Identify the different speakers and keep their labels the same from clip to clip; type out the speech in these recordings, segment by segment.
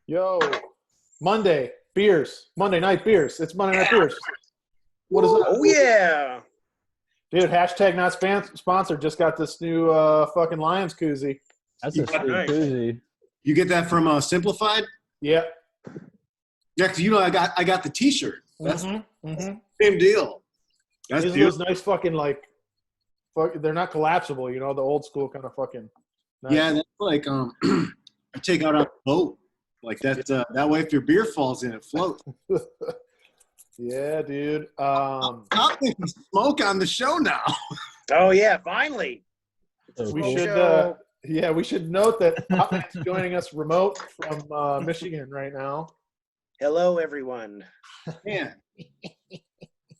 Speaker 1: Yo, Monday beers. Monday night beers. It's Monday night beers. What is
Speaker 2: Oh
Speaker 1: up,
Speaker 2: yeah.
Speaker 1: dude? Hashtag not sponsored. Just got this new fucking Lions koozie.
Speaker 3: That's
Speaker 4: You
Speaker 3: a
Speaker 4: got
Speaker 3: sweet
Speaker 2: nice.
Speaker 3: koozie.
Speaker 4: You get that from Simplified?
Speaker 1: Yeah.
Speaker 4: Yeah, 'cause I got the T-shirt. That's the
Speaker 1: Mm-hmm.
Speaker 4: same deal. That's
Speaker 1: These are those nice fucking they're not collapsible. You know, the old school kind of fucking. Nice.
Speaker 4: Yeah, that's like I take out on a boat like that. That way, if your beer falls in, it floats.
Speaker 1: Yeah, dude.
Speaker 4: I'm thinking smoke on the show now.
Speaker 2: Oh yeah, finally.
Speaker 3: So
Speaker 1: We
Speaker 3: cool.
Speaker 1: should.
Speaker 2: Show.
Speaker 1: Yeah, we should note that Hotman's joining us remote from Michigan right now.
Speaker 2: Hello everyone.
Speaker 4: Man, that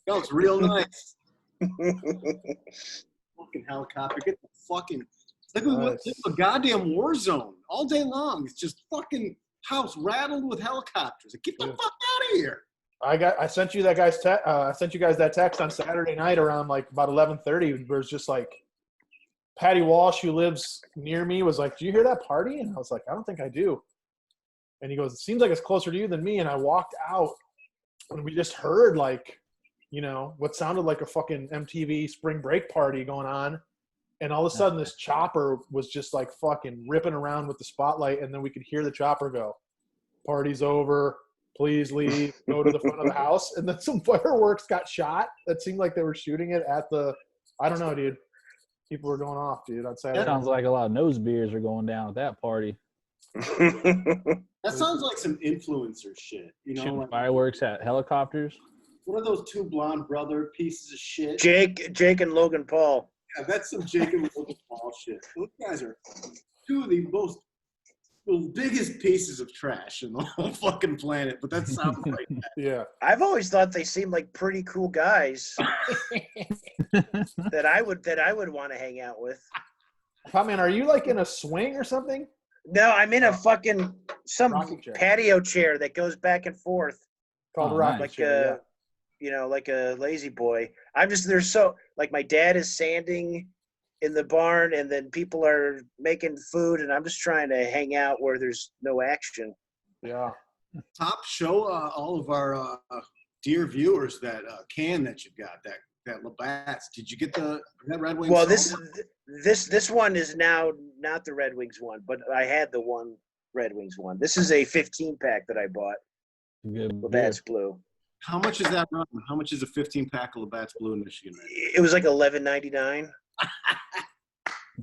Speaker 4: was real nice. Fucking helicopter. Get the fucking. It's like we went
Speaker 1: Nice.
Speaker 4: to a goddamn war zone all day long. It's just fucking house rattled with helicopters. Like, get the
Speaker 1: Yeah.
Speaker 4: fuck out of here.
Speaker 1: I sent you that guy's I sent you guys that text on Saturday night around like about 11:30. Where it's just like Patty Walsh, who lives near me, was like, "Do you hear that party?" And I was like, "I don't think I do." And he goes, "It seems like it's closer to you than me." And I walked out, and we just heard like, you know, what sounded like a fucking MTV spring break party going on. And all of a sudden, this chopper was just like fucking ripping around with the spotlight, and then we could hear the chopper go, "Party's over. Please leave. Go to the front of the house." And then some fireworks got shot. That seemed like they were shooting it at the. I don't know, dude. People were going off, dude. On Saturday.
Speaker 3: Sounds like a lot of nose beers are going down at that party.
Speaker 4: That sounds like some influencer shit. You know,
Speaker 3: Shooting
Speaker 4: like,
Speaker 3: fireworks at helicopters.
Speaker 4: what are those two blonde brother pieces of shit?
Speaker 2: Jake and Logan Paul.
Speaker 4: Yeah, that's some Jake and Logan Paul shit. Those guys are two of the biggest pieces of trash in the whole fucking planet. But that sounds like that.
Speaker 1: Yeah.
Speaker 2: I've always thought they seemed like pretty cool guys that I would want to hang out with.
Speaker 1: Man, are you like in a swing or something?
Speaker 2: No, I'm in a fucking some
Speaker 1: Rocking chair.
Speaker 2: patio chair that goes back and forth
Speaker 1: Called
Speaker 3: Oh,
Speaker 1: a rocking
Speaker 3: nice.
Speaker 1: chair.
Speaker 2: like a lazy boy. There's so like my dad is sanding in the barn and then people are making food and I'm just trying to hang out where there's no action.
Speaker 1: Yeah.
Speaker 4: Top, show all of our dear viewers that can that you've got, that Labatt's. Did you get that Red Wings?
Speaker 2: Well,
Speaker 4: song?
Speaker 2: this one is now not the Red Wings one, but I had the one Red Wings one. This is a 15 pack that I bought.
Speaker 3: Good beer.
Speaker 2: Labatt's Blue.
Speaker 4: How much is that run? How much is a 15-pack of Labatt's Blue in Michigan? Right?
Speaker 2: It was like $11.99,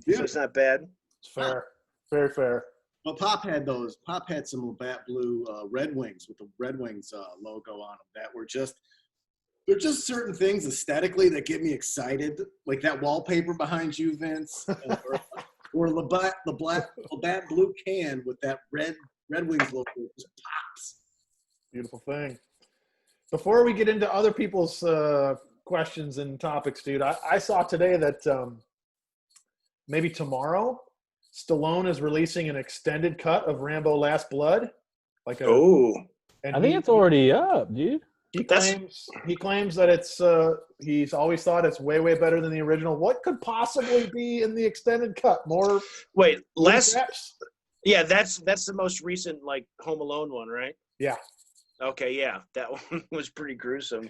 Speaker 2: so it's not bad.
Speaker 1: It's fair. Very fair.
Speaker 4: Well, Pop had some Labatt Blue Red Wings with the Red Wings logo on them that were they're just certain things aesthetically that get me excited, like that wallpaper behind you, Vince, or Labatt Blue can with that Red Wings logo just pops.
Speaker 1: Beautiful thing. Before we get into other people's questions and topics, dude, I saw today that maybe tomorrow Stallone is releasing an extended cut of Rambo Last Blood.
Speaker 2: Oh,
Speaker 1: And
Speaker 3: I think it's already up, dude.
Speaker 1: he claims that it's he's always thought it's way better than the original. What could possibly be in the extended cut? More
Speaker 2: wait, less?
Speaker 1: steps?
Speaker 2: Yeah, that's the most recent like Home Alone one, right?
Speaker 1: Yeah.
Speaker 2: Okay, yeah, that one was pretty gruesome.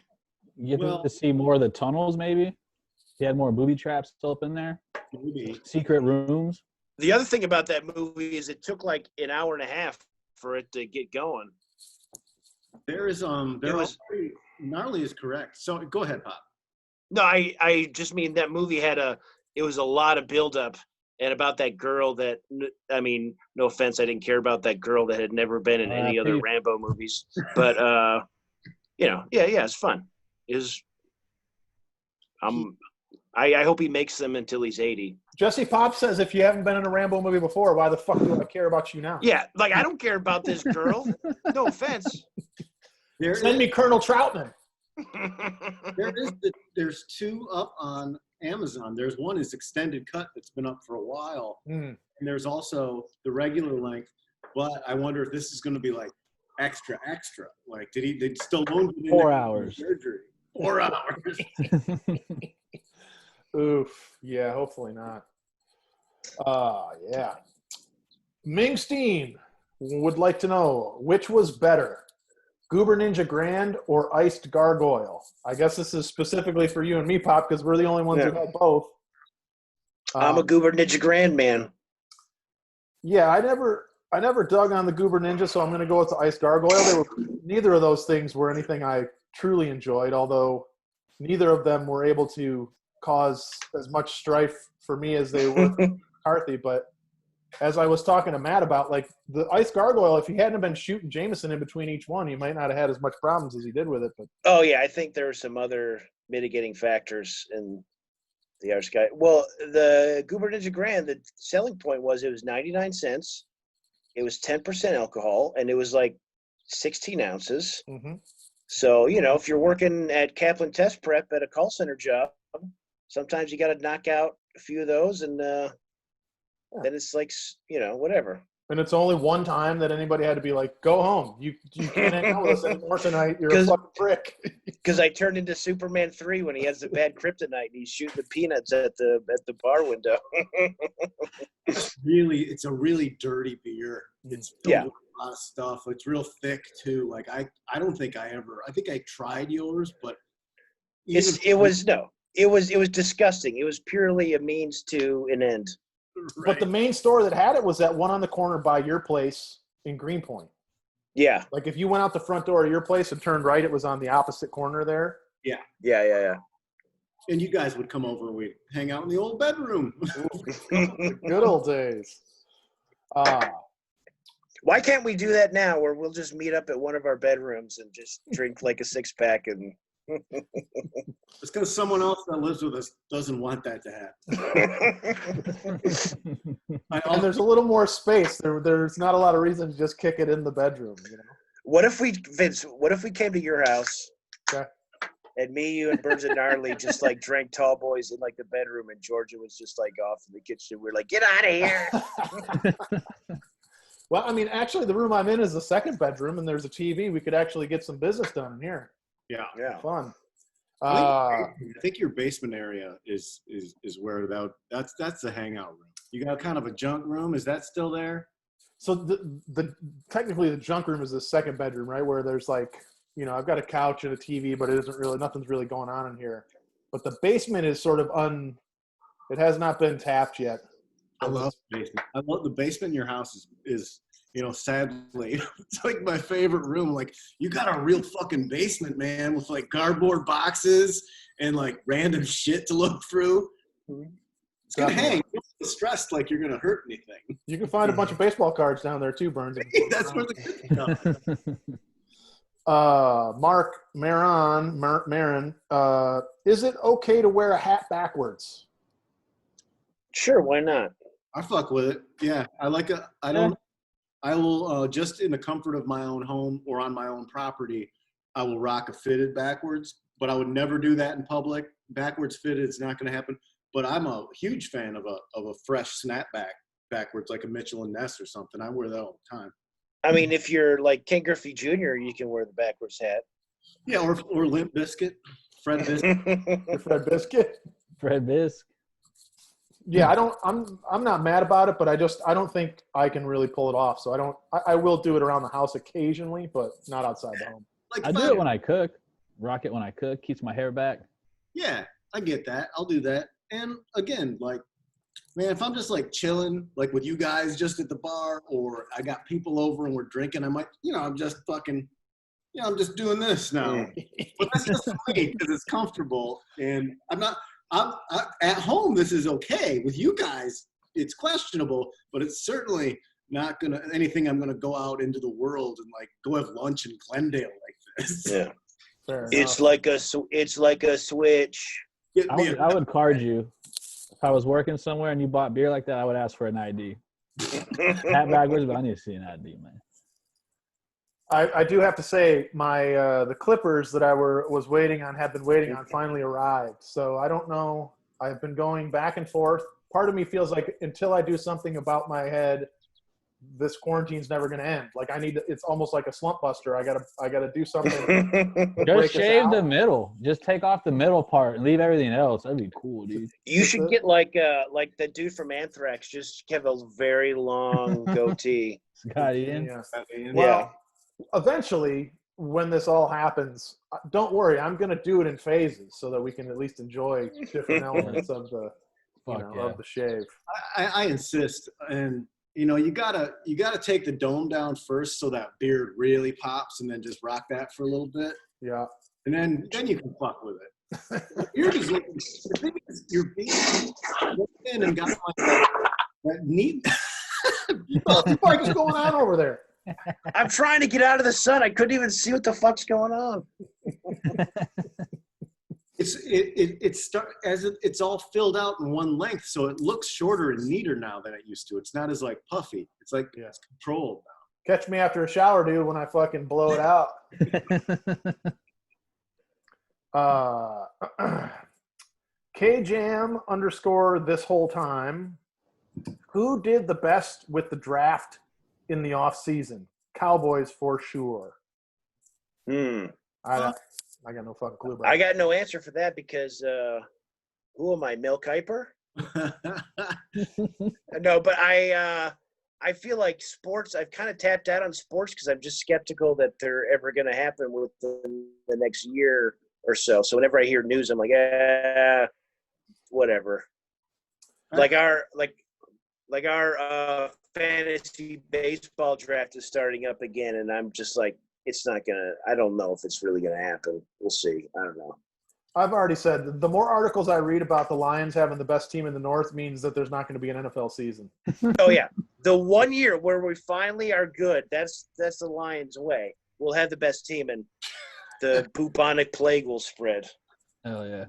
Speaker 3: You get
Speaker 4: Well-
Speaker 3: to see more of the tunnels, maybe. He had more booby traps up in there.
Speaker 4: Maybe.
Speaker 3: Secret rooms.
Speaker 2: The other thing about that movie is it took like an hour and a half for it to get going.
Speaker 4: There is
Speaker 2: It was-
Speaker 4: Gnarly is correct. So go ahead, Pop.
Speaker 2: No, I just mean that movie it was a lot of buildup and about that girl that, I mean, no offense, I didn't care about that girl that had never been in any other
Speaker 3: R.I.P.
Speaker 2: Rambo movies, but yeah, it's fun. I hope he makes them until he's 80.
Speaker 1: Jesse Pop says, if you haven't been in a Rambo movie before, why the fuck do I care about you now?
Speaker 2: Yeah, like I don't care about this girl. No offense.
Speaker 1: Send me Colonel Troutman.
Speaker 4: There's two up on Amazon. There's one is extended cut that's been up for a while, and there's also the regular length. But I wonder if this is going to be like extra. Like, did Stallone get in
Speaker 3: 4
Speaker 4: there
Speaker 3: hours.
Speaker 4: for surgery? 4 hours.
Speaker 1: Oof. Yeah, hopefully not. Yeah. Ming Steen. would like to know which was better, Goober Ninja Grand or Iced Gargoyle. I guess this is specifically for you and me, Pop, because we're the only ones who
Speaker 2: Yeah.
Speaker 1: had both.
Speaker 2: I'm a Goober Ninja Grand man.
Speaker 1: Yeah, I never dug on the Goober Ninja, so I'm going to go with the Iced Gargoyle. Neither of those things were anything I truly enjoyed, although neither of them were able to cause as much strife for me as they were for McCarthy. But as I was talking to Matt about, like, the Iced Gargoyle, if he hadn't been shooting Jameson in between each one, he might not have had as much problems as he did with it. But
Speaker 2: Oh yeah, I think there are some other mitigating factors in the Irish guy. Well, the Goober Ninja Grand, the selling point was it was 99 cents, it was 10% alcohol, and it was like 16 ounces. So, if you're working at Kaplan Test Prep at a call center job, sometimes you got to knock out a few of those, and then it's like, whatever.
Speaker 1: And it's only one time that anybody had to be like, go home. You can't hang out with us anymore tonight. You're a
Speaker 2: 'Cause-
Speaker 1: fucking prick.
Speaker 2: Because I turned into Superman 3 when he has the bad kryptonite and he's shooting the peanuts at the bar window.
Speaker 4: It's a really dirty beer. It's filled
Speaker 2: Yeah.
Speaker 4: with a lot of stuff. It's real thick too. Like I don't think I think I tried yours, but
Speaker 2: It was disgusting. It was purely a means to an end.
Speaker 1: But the main store that had it was that one on the corner by your place in Greenpoint.
Speaker 2: Yeah.
Speaker 1: Like, if you went out the front door of your place and turned right, it was on the opposite corner there.
Speaker 2: Yeah.
Speaker 4: And you guys would come over and we'd hang out in the old bedroom.
Speaker 1: Good old days.
Speaker 2: Why can't we do that now where we'll just meet up at one of our bedrooms and just drink like a 6-pack and
Speaker 4: It's because someone else that lives with us doesn't want that to happen.
Speaker 1: And there's a little more space. There's not a lot of reason to just kick it in the bedroom.
Speaker 2: What if we came to your house?
Speaker 1: Okay.
Speaker 2: And me, you, and Burns and Gnarly just like drank tall boys in like the bedroom, and Georgia was just like off in the kitchen. We're like, get out of here.
Speaker 1: Well, I mean, actually, the room I'm in is the second bedroom, and there's a TV. We could actually get some business done in here.
Speaker 2: Yeah.
Speaker 1: Fun.
Speaker 4: I think your basement area is where that's the hangout room. You got kind of a junk room. Is that still there?
Speaker 1: So the technically the junk room is the second bedroom, right? Where there's like, I've got a couch and a TV, but nothing's really going on in here. But the basement is sort of it has not been tapped yet.
Speaker 4: I love the basement. I love the basement in your house is sadly, it's like my favorite room. Like, you got a real fucking basement, man, with like cardboard boxes and like random shit to look through. It's gonna hang. Don't be stressed like you're gonna hurt anything.
Speaker 1: You can find a bunch of baseball cards down there too, Burns.
Speaker 4: That's where the good stuff.
Speaker 1: Mark Marin, is it okay to wear a hat backwards?
Speaker 2: Sure, why not?
Speaker 4: I fuck with it. Yeah, I will just in the comfort of my own home or on my own property, I will rock a fitted backwards, but I would never do that in public. Backwards fitted is not going to happen. But I'm a huge fan of a fresh snapback backwards, like a Mitchell and Ness or something. I wear that all the time.
Speaker 2: I mean, if you're like Ken Griffey Jr., you can wear the backwards hat.
Speaker 4: Yeah, or Limp Biscuit, Fred Biscuit.
Speaker 1: Fred Biscuit.
Speaker 3: Fred Bisk.
Speaker 1: Yeah, I'm not mad about it, but I don't think I can really pull it off. So I will do it around the house occasionally, but not outside the home.
Speaker 4: Like
Speaker 3: I do it when I cook. Rock it when I cook. Keeps my hair back.
Speaker 4: Yeah, I get that. I'll do that. And again, like, man, if I'm just like chilling, like with you guys just at the bar, or I got people over and we're drinking, I might, I'm just fucking, I'm just doing this now. But that's just me because it's comfortable. And I'm at home. This is okay. With you guys, it's questionable, but it's certainly not anything I'm gonna go out into the world and like go have lunch in Glendale like this.
Speaker 2: Yeah.
Speaker 1: Fair
Speaker 2: It's
Speaker 1: enough.
Speaker 2: like a switch.
Speaker 3: I would card you. If I was working somewhere and you bought beer like that, I would ask for an ID. Hat backwards, but I need to see an ID, man.
Speaker 1: I do have to say the Clippers that I was waiting on have been waiting on finally arrived. So I don't know. I've been going back and forth. Part of me feels like until I do something about my head this quarantine's never going to end. Like it's almost like a slump buster. I gotta do something.
Speaker 3: Just
Speaker 1: break us
Speaker 3: shave the
Speaker 1: out.
Speaker 3: middle. Just take off the middle part and leave everything else. That'd be cool, dude.
Speaker 2: You should get like the dude from Anthrax. Just have a very long goatee.
Speaker 3: Scott Ian.
Speaker 1: Yeah.
Speaker 2: Yeah.
Speaker 1: Well, eventually, when this all happens, don't worry. I'm going to do it in phases so that we can at least enjoy different elements of the of the shave.
Speaker 4: I insist, and you gotta take the dome down first so that beard really pops, and then just rock that for a little bit,
Speaker 1: Yeah.
Speaker 4: and then you can fuck with it. You're just looking. The thing is, you're being in and got like that neat.
Speaker 1: What the fuck is going on over there?
Speaker 2: I'm trying to get out of the sun. I couldn't even see what the fuck's going on.
Speaker 4: It's all filled out in one length, so it looks shorter and neater now than it used to. It's not as like puffy. It's like it's controlled now.
Speaker 1: Catch me after a shower, dude, when I fucking blow it out. KJam _ this whole time. Who did the best with the draft in the off season? Cowboys for sure. I got no fucking clue about
Speaker 2: I got no answer for that because who am I, Mel Kiper? No, but I feel like sports. I've kind of tapped out on sports because I'm just skeptical that they're ever going to happen within the next year or so. So whenever I hear news, I'm like, whatever. Like our fantasy baseball draft is starting up again, and I'm just like, it's not gonna. I don't know if it's really gonna happen. We'll see. I don't know.
Speaker 1: I've already said the more articles I read about the Lions having the best team in the North means that there's not going to be an NFL season.
Speaker 2: Oh yeah, the 1 year where we finally are good. That's the Lions' way. We'll have the best team, and the bubonic plague will spread.
Speaker 3: Hell yeah.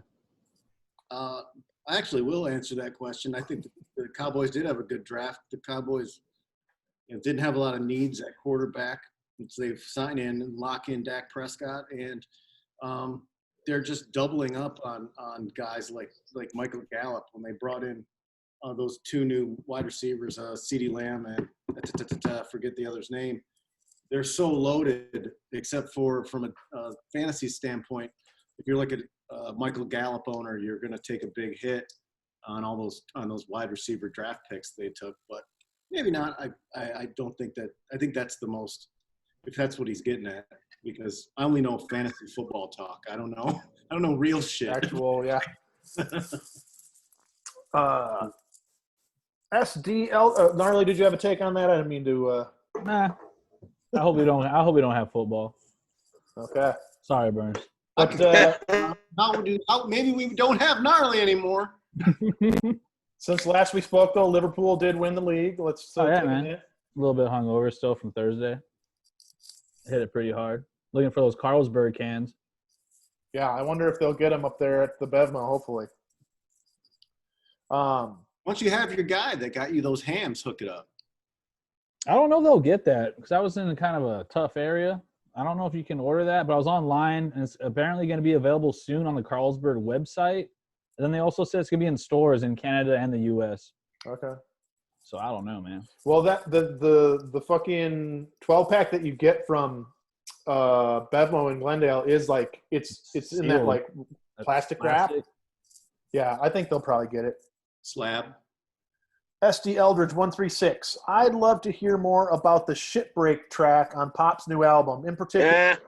Speaker 4: I actually will answer that question. I think the Cowboys did have a good draft. The Cowboys didn't have a lot of needs at quarterback. They've signed in and lock in Dak Prescott, and they're just doubling up on guys like Michael Gallup when they brought in those two new wide receivers, CeeDee Lamb and forget the other's name. They're so loaded, except for from a fantasy standpoint. If you're like a Michael Gallup owner, you're going to take a big hit on all those wide receiver draft picks they took, but maybe not. I don't think that. I think that's the most. If that's what he's getting at, because I only know fantasy football talk. I don't know real shit.
Speaker 1: Actual, yeah. SDL Gnarly, did you have a take on that? I didn't mean to.
Speaker 3: Nah. I hope we don't have football.
Speaker 1: Okay.
Speaker 3: Sorry, Burns.
Speaker 1: But
Speaker 4: maybe we don't have Gnarly anymore.
Speaker 1: since last we spoke, though, Liverpool did win the league. Let's take a
Speaker 3: man.
Speaker 1: minute.
Speaker 3: A little bit hungover still from Thursday. Hit it pretty hard. Looking for those Carlsberg cans.
Speaker 1: Yeah, I wonder if they'll get them up there at the Bevmo, hopefully.
Speaker 4: Once you have your guy that got you those hams, hook it up.
Speaker 3: I don't know if they'll get that because I was in kind of a tough area. I don't know if you can order that, but I was online, and it's apparently going to be available soon on the Carlsberg website. And then they also said it's going to be in stores in Canada and the U.S.
Speaker 1: Okay.
Speaker 3: So I don't know, man.
Speaker 1: Well, that the fucking 12-pack that you get from Bevmo in Glendale is like it's in that like plastic wrap. Yeah, I think they'll probably get it.
Speaker 4: Slab.
Speaker 1: SD Eldridge 136. I'd love to hear more about the Shit Break track on Pop's new album. In particular,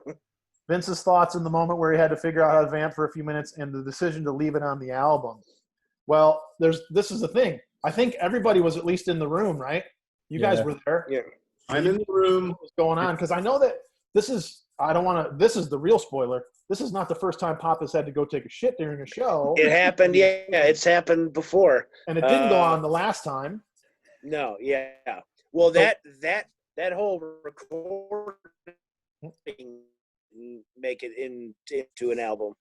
Speaker 1: Vince's thoughts in the moment where he had to figure out how to vamp for a few minutes and the decision to leave it on the album. Well, this is the thing. I think everybody was at least in the room, right? You guys were there.
Speaker 2: Yeah.
Speaker 4: I'm in the room.
Speaker 1: What was going on? Because I know that this is the real spoiler. This is not the first time Pop has had to go take a shit during a show.
Speaker 2: It happened, yeah. It's happened before.
Speaker 1: And it didn't go on the last time.
Speaker 2: No, yeah. Well, that whole recording make it into an album.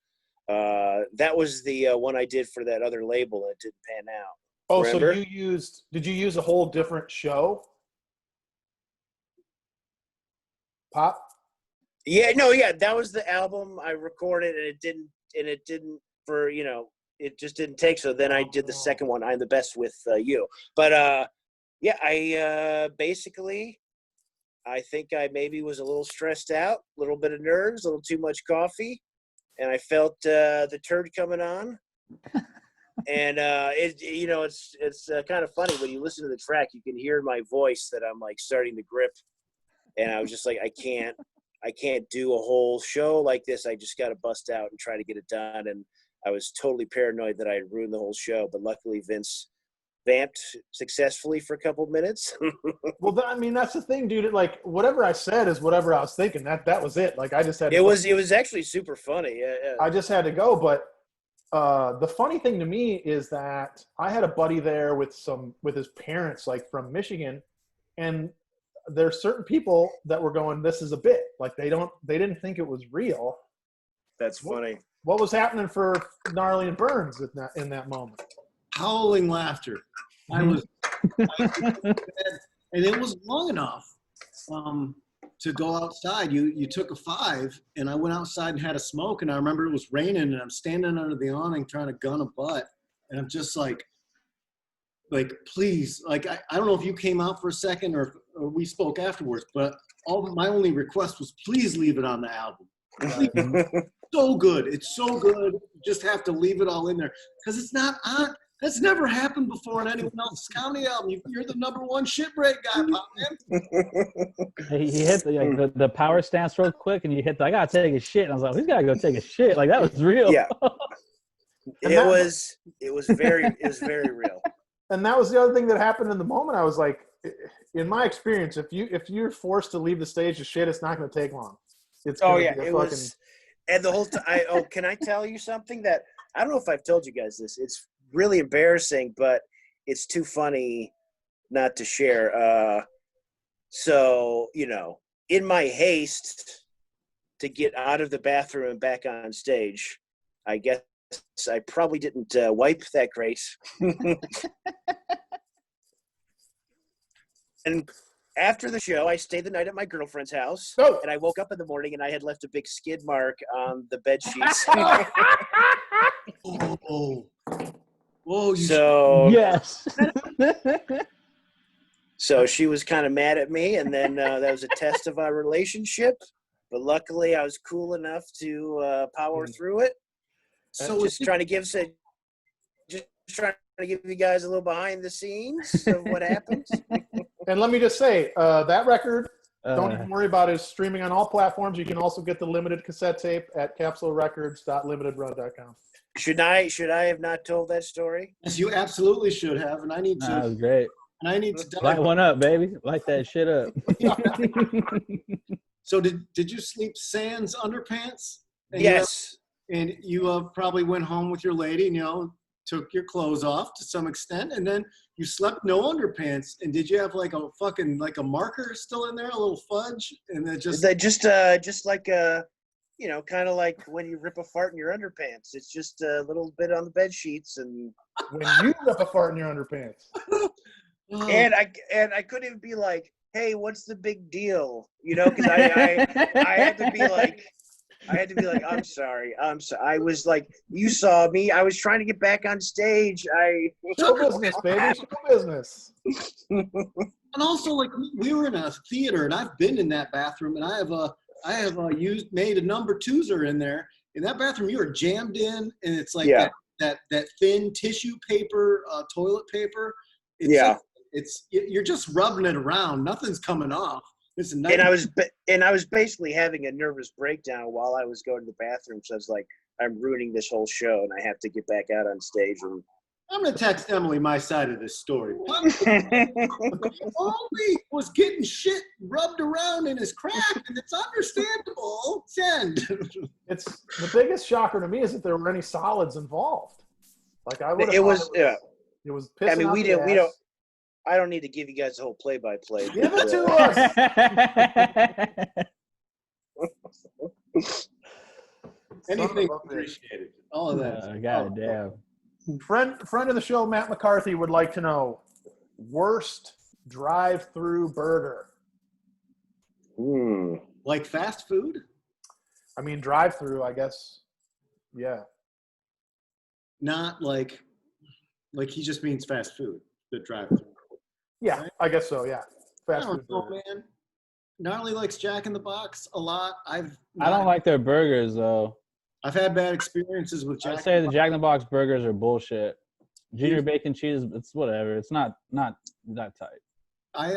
Speaker 2: That was the one I did for that other label. It didn't pan out.
Speaker 1: Oh,
Speaker 2: Remember?
Speaker 1: so did you use a whole different show? Pop?
Speaker 2: Yeah, no, yeah, that was the album I recorded, and it didn't it just didn't take. So then I did the second one, I'm the Best with You. But Yeah, I basically, I think I maybe was a little stressed out, a little bit of nerves, a little too much coffee, and I felt the turd coming on. And it's kind of funny when you listen to the track, you can hear in my voice that I'm like starting to grip, and I was just like, I can't do a whole show like this. I just got to bust out and try to get it done. And I was totally paranoid that I had ruined the whole show, but luckily Vince vamped successfully for a couple of minutes.
Speaker 1: Well, I mean, that's the thing, dude. Like, whatever I said is whatever I was thinking. That was it. Like, I just had to
Speaker 2: It was actually super funny. Yeah.
Speaker 1: I just had to go. But the funny thing to me is that I had a buddy there with his parents, like from Michigan, and there's certain people that were going, "This is a bit." Like, they didn't think it was real.
Speaker 2: That's funny.
Speaker 1: What was happening for Gnarly and Burns in that moment?
Speaker 4: Howling laughter. I was and it was long enough to go outside. You took a 5, and I went outside and had a smoke, and I remember it was raining, and I'm standing under the awning trying to gun a butt, and I'm just like please, like I don't know if you came out for a second or we spoke afterwards, but my only request was please leave it on the album. So good. It's so good. You just have to leave it all in there because it's not on. That's never happened before on anyone else's comedy album. You're the #1 shitbreak guy, Pop Man.
Speaker 3: He hit the power stance real quick, and you hit I gotta take a shit. And I was like, he's gotta go take a shit. Like, that was real.
Speaker 2: Yeah. It was very real.
Speaker 1: And that was the other thing that happened in the moment. I was like, in my experience, if you're forced to leave the stage to shit, it's not going to take long. It's
Speaker 2: was, and the whole time. Can I tell you something that I don't know if I've told you guys this? It's really embarrassing, but it's too funny not to share. So in my haste to get out of the bathroom and back on stage, I guess I probably didn't wipe that great. And after the show, I stayed the night at my girlfriend's house, and I woke up in the morning and I had left a big skid mark on the bed sheets.
Speaker 4: Whoa!
Speaker 2: So
Speaker 3: yes.
Speaker 2: So she was kind of mad at me, and then that was a test of our relationship. But luckily, I was cool enough to power through it. So just trying to give you guys a little behind the scenes of what happened.
Speaker 1: And let me just say, that record, don't even worry about it. It's streaming on all platforms. You can also get the limited cassette tape at capsulerecords.limitedrun.com.
Speaker 2: Should I have not told that story?
Speaker 4: Yes, you absolutely should have, and I need to.
Speaker 3: That was great.
Speaker 4: And I need to
Speaker 3: Light one up, baby. Light that shit up.
Speaker 4: So did you sleep sans underpants? And
Speaker 2: Yes.
Speaker 4: You probably went home with your lady and took your clothes off to some extent, and then you slept no underpants. And did you have like a marker still in there, a little fudge, and then just
Speaker 2: like a kind of like when you rip a fart in your underpants. It's just a little bit on the bed sheets, and
Speaker 1: when you rip a fart in your underpants.
Speaker 2: And I couldn't even be like, hey, what's the big deal? Because I had to be like, I'm sorry. I was like, you saw me. I was trying to get back on stage.
Speaker 1: Show business, baby. Show business.
Speaker 4: And also, like, we were in a theater, and I've been in that bathroom, and I have made a number twoozer in there. In that bathroom, you are jammed in, and it's like that thin tissue paper, toilet paper. You're just rubbing it around. Nothing's coming off.
Speaker 2: And I was basically having a nervous breakdown while I was going to the bathroom. So I was like, I'm ruining this whole show, and I have to get back out on stage. And
Speaker 4: I'm gonna text Emily my side of this story. Only was getting shit rubbed around in his crack, and it's understandable. Send.
Speaker 1: It's the biggest shocker to me is that there were any solids involved. Like I would.
Speaker 2: It was
Speaker 1: It was pissing.
Speaker 2: I mean,
Speaker 1: out
Speaker 2: we
Speaker 1: the
Speaker 2: don't.
Speaker 1: ass.
Speaker 2: I don't need to give you guys the whole play-by-play.
Speaker 1: Give it to us.
Speaker 4: Anything appreciated. All of that.
Speaker 3: God damn.
Speaker 1: Friend of the show, Matt McCarthy, would like to know worst drive-through burger.
Speaker 4: Like fast food?
Speaker 1: I mean, drive-through, I guess. Yeah.
Speaker 4: Not like he just means fast food. The drive-through.
Speaker 1: Yeah, I guess so. Yeah,
Speaker 4: I
Speaker 1: fast
Speaker 4: don't
Speaker 1: food
Speaker 4: know,
Speaker 1: burger.
Speaker 4: man. Gnarly likes Jack in the Box a lot.
Speaker 3: I don't like their burgers though.
Speaker 4: I've had bad experiences with
Speaker 3: I'd
Speaker 4: Jack.
Speaker 3: say the Jack in the Box burgers are bullshit. Junior
Speaker 4: Dude.
Speaker 3: bacon cheese, it's whatever. It's not that tight.
Speaker 4: I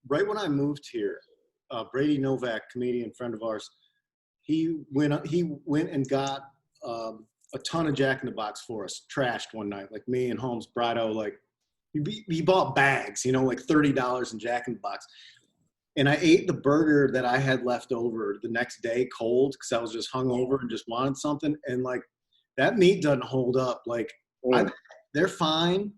Speaker 4: right when I moved here, Brady Novak, comedian friend of ours, he went and got a ton of Jack in the Box for us, trashed one night, like me and Holmes Brado, like he bought bags, like $30 in Jack in the Box. And I ate the burger that I had left over the next day cold because I was just hungover and just wanted something. And like that meat doesn't hold up. Like they're fine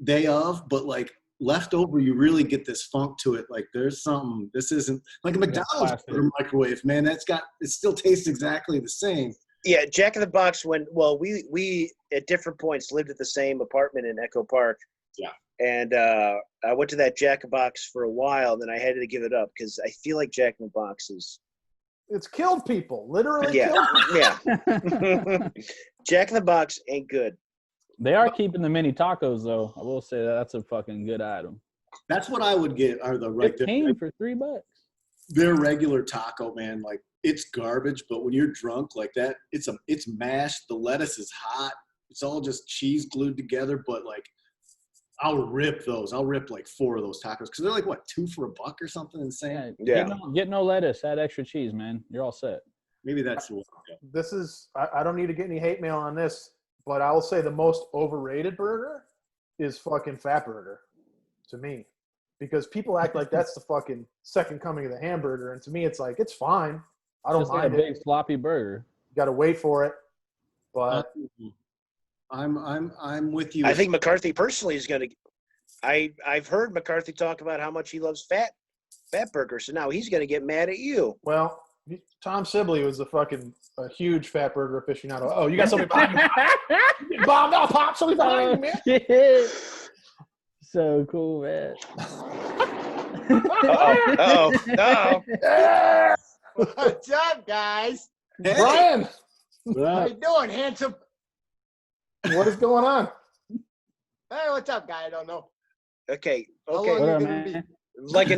Speaker 4: day of, but like left over, you really get this funk to it. Like there's something. This isn't like a McDonald's burger microwave, man. It still tastes exactly the same.
Speaker 2: Yeah, Jack in the Box. We at different points lived at the same apartment in Echo Park.
Speaker 4: Yeah.
Speaker 2: And I went to that Jack in the Box for a while, then I had to give it up because I feel like Jack in the Box is.
Speaker 1: It's killed people, literally.
Speaker 2: Yeah,
Speaker 1: killed
Speaker 2: yeah. Jack in the Box ain't good.
Speaker 3: They are keeping the mini tacos though. I will say that's a fucking good item.
Speaker 4: That's what I would get. Are the right
Speaker 3: 15 for $3.
Speaker 4: Their regular taco, man, like it's garbage. But when you're drunk like that, it's mashed. The lettuce is hot. It's all just cheese glued together. But like, I'll rip those. I'll rip like 4 of those tacos because they're like what, 2 for $1 or something insane.
Speaker 2: Yeah.
Speaker 3: Get no lettuce. Add extra cheese, man. You're all set.
Speaker 4: Maybe that's the one.
Speaker 1: This is. I don't need to get any hate mail on this, but I will say the most overrated burger is fucking Fat Burger, to me, because people act like that's the fucking second coming of the hamburger, and to me, it's like it's fine. I don't
Speaker 3: Just like
Speaker 1: mind
Speaker 3: a
Speaker 1: it.
Speaker 3: big sloppy burger.
Speaker 1: Got to wait for it, but
Speaker 4: I'm with you.
Speaker 2: I think McCarthy personally is going to. I've heard McCarthy talk about how much he loves Fat Burger, so now he's going to get mad at you.
Speaker 1: well, Tom Sibley was a huge Fat Burger aficionado. Oh, you got somebody behind you. Bombed out, Pop. Somebody behind you, man.
Speaker 3: Yeah. So cool, man.
Speaker 2: Uh-oh.
Speaker 1: Yeah.
Speaker 5: What's up, guys?
Speaker 4: Hey,
Speaker 1: Brian,
Speaker 5: How you doing, handsome?
Speaker 1: what is going on?
Speaker 5: Hey, what's up, guy? I don't know.
Speaker 2: Okay.
Speaker 5: How
Speaker 2: Okay.
Speaker 5: long
Speaker 3: What
Speaker 5: you
Speaker 3: up,
Speaker 5: gonna
Speaker 3: man?
Speaker 2: Like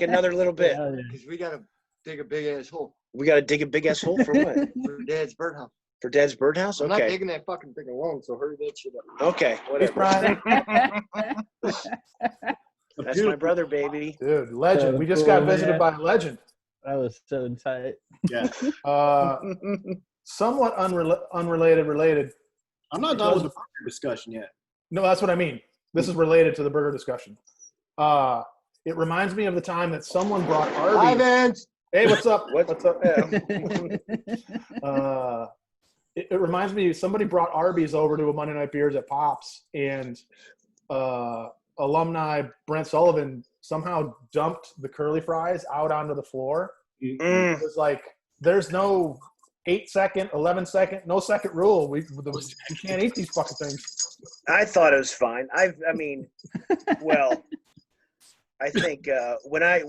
Speaker 2: another little bit.
Speaker 3: Yeah,
Speaker 5: be? Because we gotta dig a big ass hole
Speaker 2: We got to dig a big ass hole for what?
Speaker 5: for Dad's birdhouse.
Speaker 2: For Dad's birdhouse?
Speaker 5: I'm not
Speaker 2: Okay.
Speaker 5: digging that fucking thing alone, so hurry that shit up.
Speaker 2: Okay.
Speaker 1: Thanks,
Speaker 2: Whatever.
Speaker 1: Brian.
Speaker 2: That's my brother, baby.
Speaker 1: Dude, legend.
Speaker 3: So
Speaker 1: We just got
Speaker 3: cool,
Speaker 1: visited
Speaker 3: man.
Speaker 1: by a legend.
Speaker 3: That was so tight.
Speaker 4: yeah.
Speaker 1: Somewhat related.
Speaker 4: I'm not done with the burger discussion yet.
Speaker 1: No, that's what I mean. This is related to the burger discussion. It reminds me of the time that someone brought
Speaker 5: Hi,
Speaker 1: Arby's.
Speaker 5: Vince.
Speaker 1: Hey, what's up?
Speaker 2: What?
Speaker 1: What's up? It reminds me somebody brought Arby's over to a Monday Night Beers at Pops, and alumni Brent Sullivan somehow dumped the curly fries out onto the floor.
Speaker 2: Mm.
Speaker 1: It was like, there's no 8-second, 11-second, no second rule. We can't eat these fucking things.
Speaker 2: I thought it was fine. I mean, well, I think when I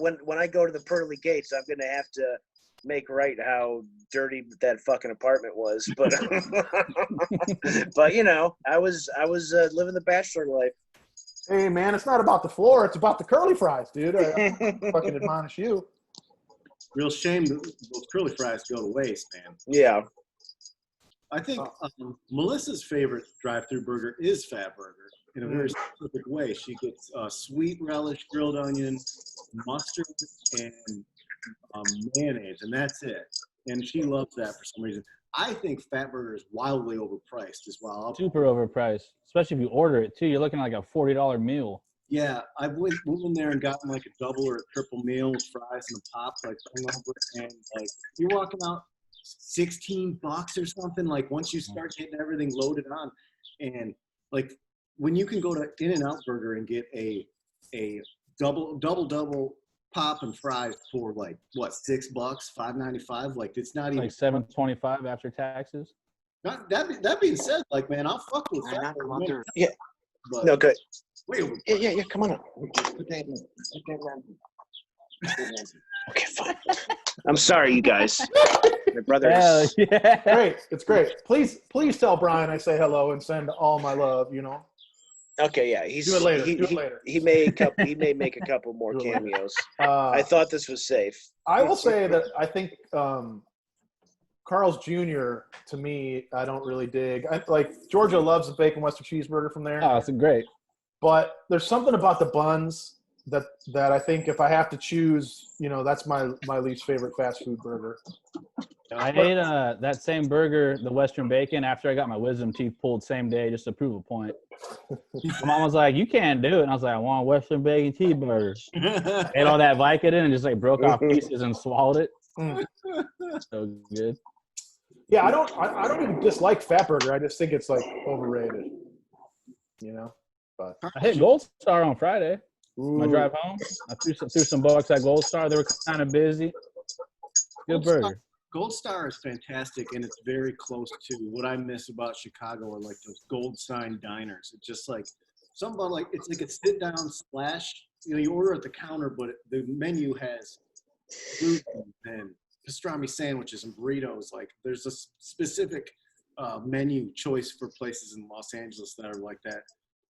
Speaker 2: go to the pearly gates, I'm gonna have to make right how dirty that fucking apartment was. But but I was living the bachelor life.
Speaker 1: Hey, man, it's not about the floor. It's about the curly fries, dude. I fucking admonish you.
Speaker 4: Real shame that those curly fries go to waste, man.
Speaker 2: Yeah.
Speaker 4: I think Melissa's favorite drive-through burger is Fat Burger in a very specific way. She gets sweet relish, grilled onion, mustard, and mayonnaise, and that's it. And she loves that for some reason. I think Fat Burger is wildly overpriced as well.
Speaker 3: Super overpriced, especially if you order it too. You're looking at like a $40 meal.
Speaker 4: Yeah, I went in there and gotten like a double or a triple meal with fries and a pop, like over, and like you're walking out $16 or something. Like once you start getting everything loaded on, and like when you can go to In-N-Out Burger and get a double pop and fries for like what, $6, $5.95. Like it's not even
Speaker 3: Like $7.25 after taxes.
Speaker 4: Not, that being said, like man, I'll fuck with
Speaker 5: Why
Speaker 4: Fat
Speaker 5: not
Speaker 4: Burger,
Speaker 5: come out there?
Speaker 2: Yeah.
Speaker 4: but
Speaker 2: No, good.
Speaker 4: way
Speaker 2: Yeah. Come on up.
Speaker 5: Put that in. Put that around.
Speaker 2: Okay, fine. I'm sorry, you guys. My brother
Speaker 3: Hell
Speaker 2: is.
Speaker 3: yeah.
Speaker 1: Great. It's great. Please tell Brian I say hello and send all my love,
Speaker 2: Okay, yeah, he's
Speaker 1: Do it later.
Speaker 2: He,
Speaker 1: Do it
Speaker 2: he,
Speaker 1: later.
Speaker 2: he may make a couple more
Speaker 1: Do it later.
Speaker 2: cameos.
Speaker 1: Uh,
Speaker 2: I thought this was safe.
Speaker 1: I will say that I think Carl's Jr. to me, I don't really dig. Like Georgia loves the bacon Western cheeseburger from there,
Speaker 3: Oh, it's great.
Speaker 1: but there's something about the buns that I think if I have to choose, that's my least favorite fast food burger.
Speaker 3: I ate that same burger, the Western bacon, after I got my wisdom teeth pulled same day just to prove a point. My mom was like, "You can't do it," and I was like, "I want a Western bacon cheeseburger." Ate all that Vicodin and just like broke off pieces and swallowed it.
Speaker 1: Mm.
Speaker 3: So good.
Speaker 1: Yeah, I don't even dislike Fatburger. I just think it's like overrated. But
Speaker 3: I hit Gold Star on Friday. My
Speaker 1: Ooh.
Speaker 3: drive home, I threw some bucks at Gold Star. They were kind of busy. Good burger.
Speaker 4: Gold Star is fantastic, and it's very close to what I miss about Chicago are like those gold sign diners. It's just like something like it's like a sit down splash. You order at the counter, but the menu has food and pastrami sandwiches and burritos. Like there's a specific menu choice for places in Los Angeles that are like that.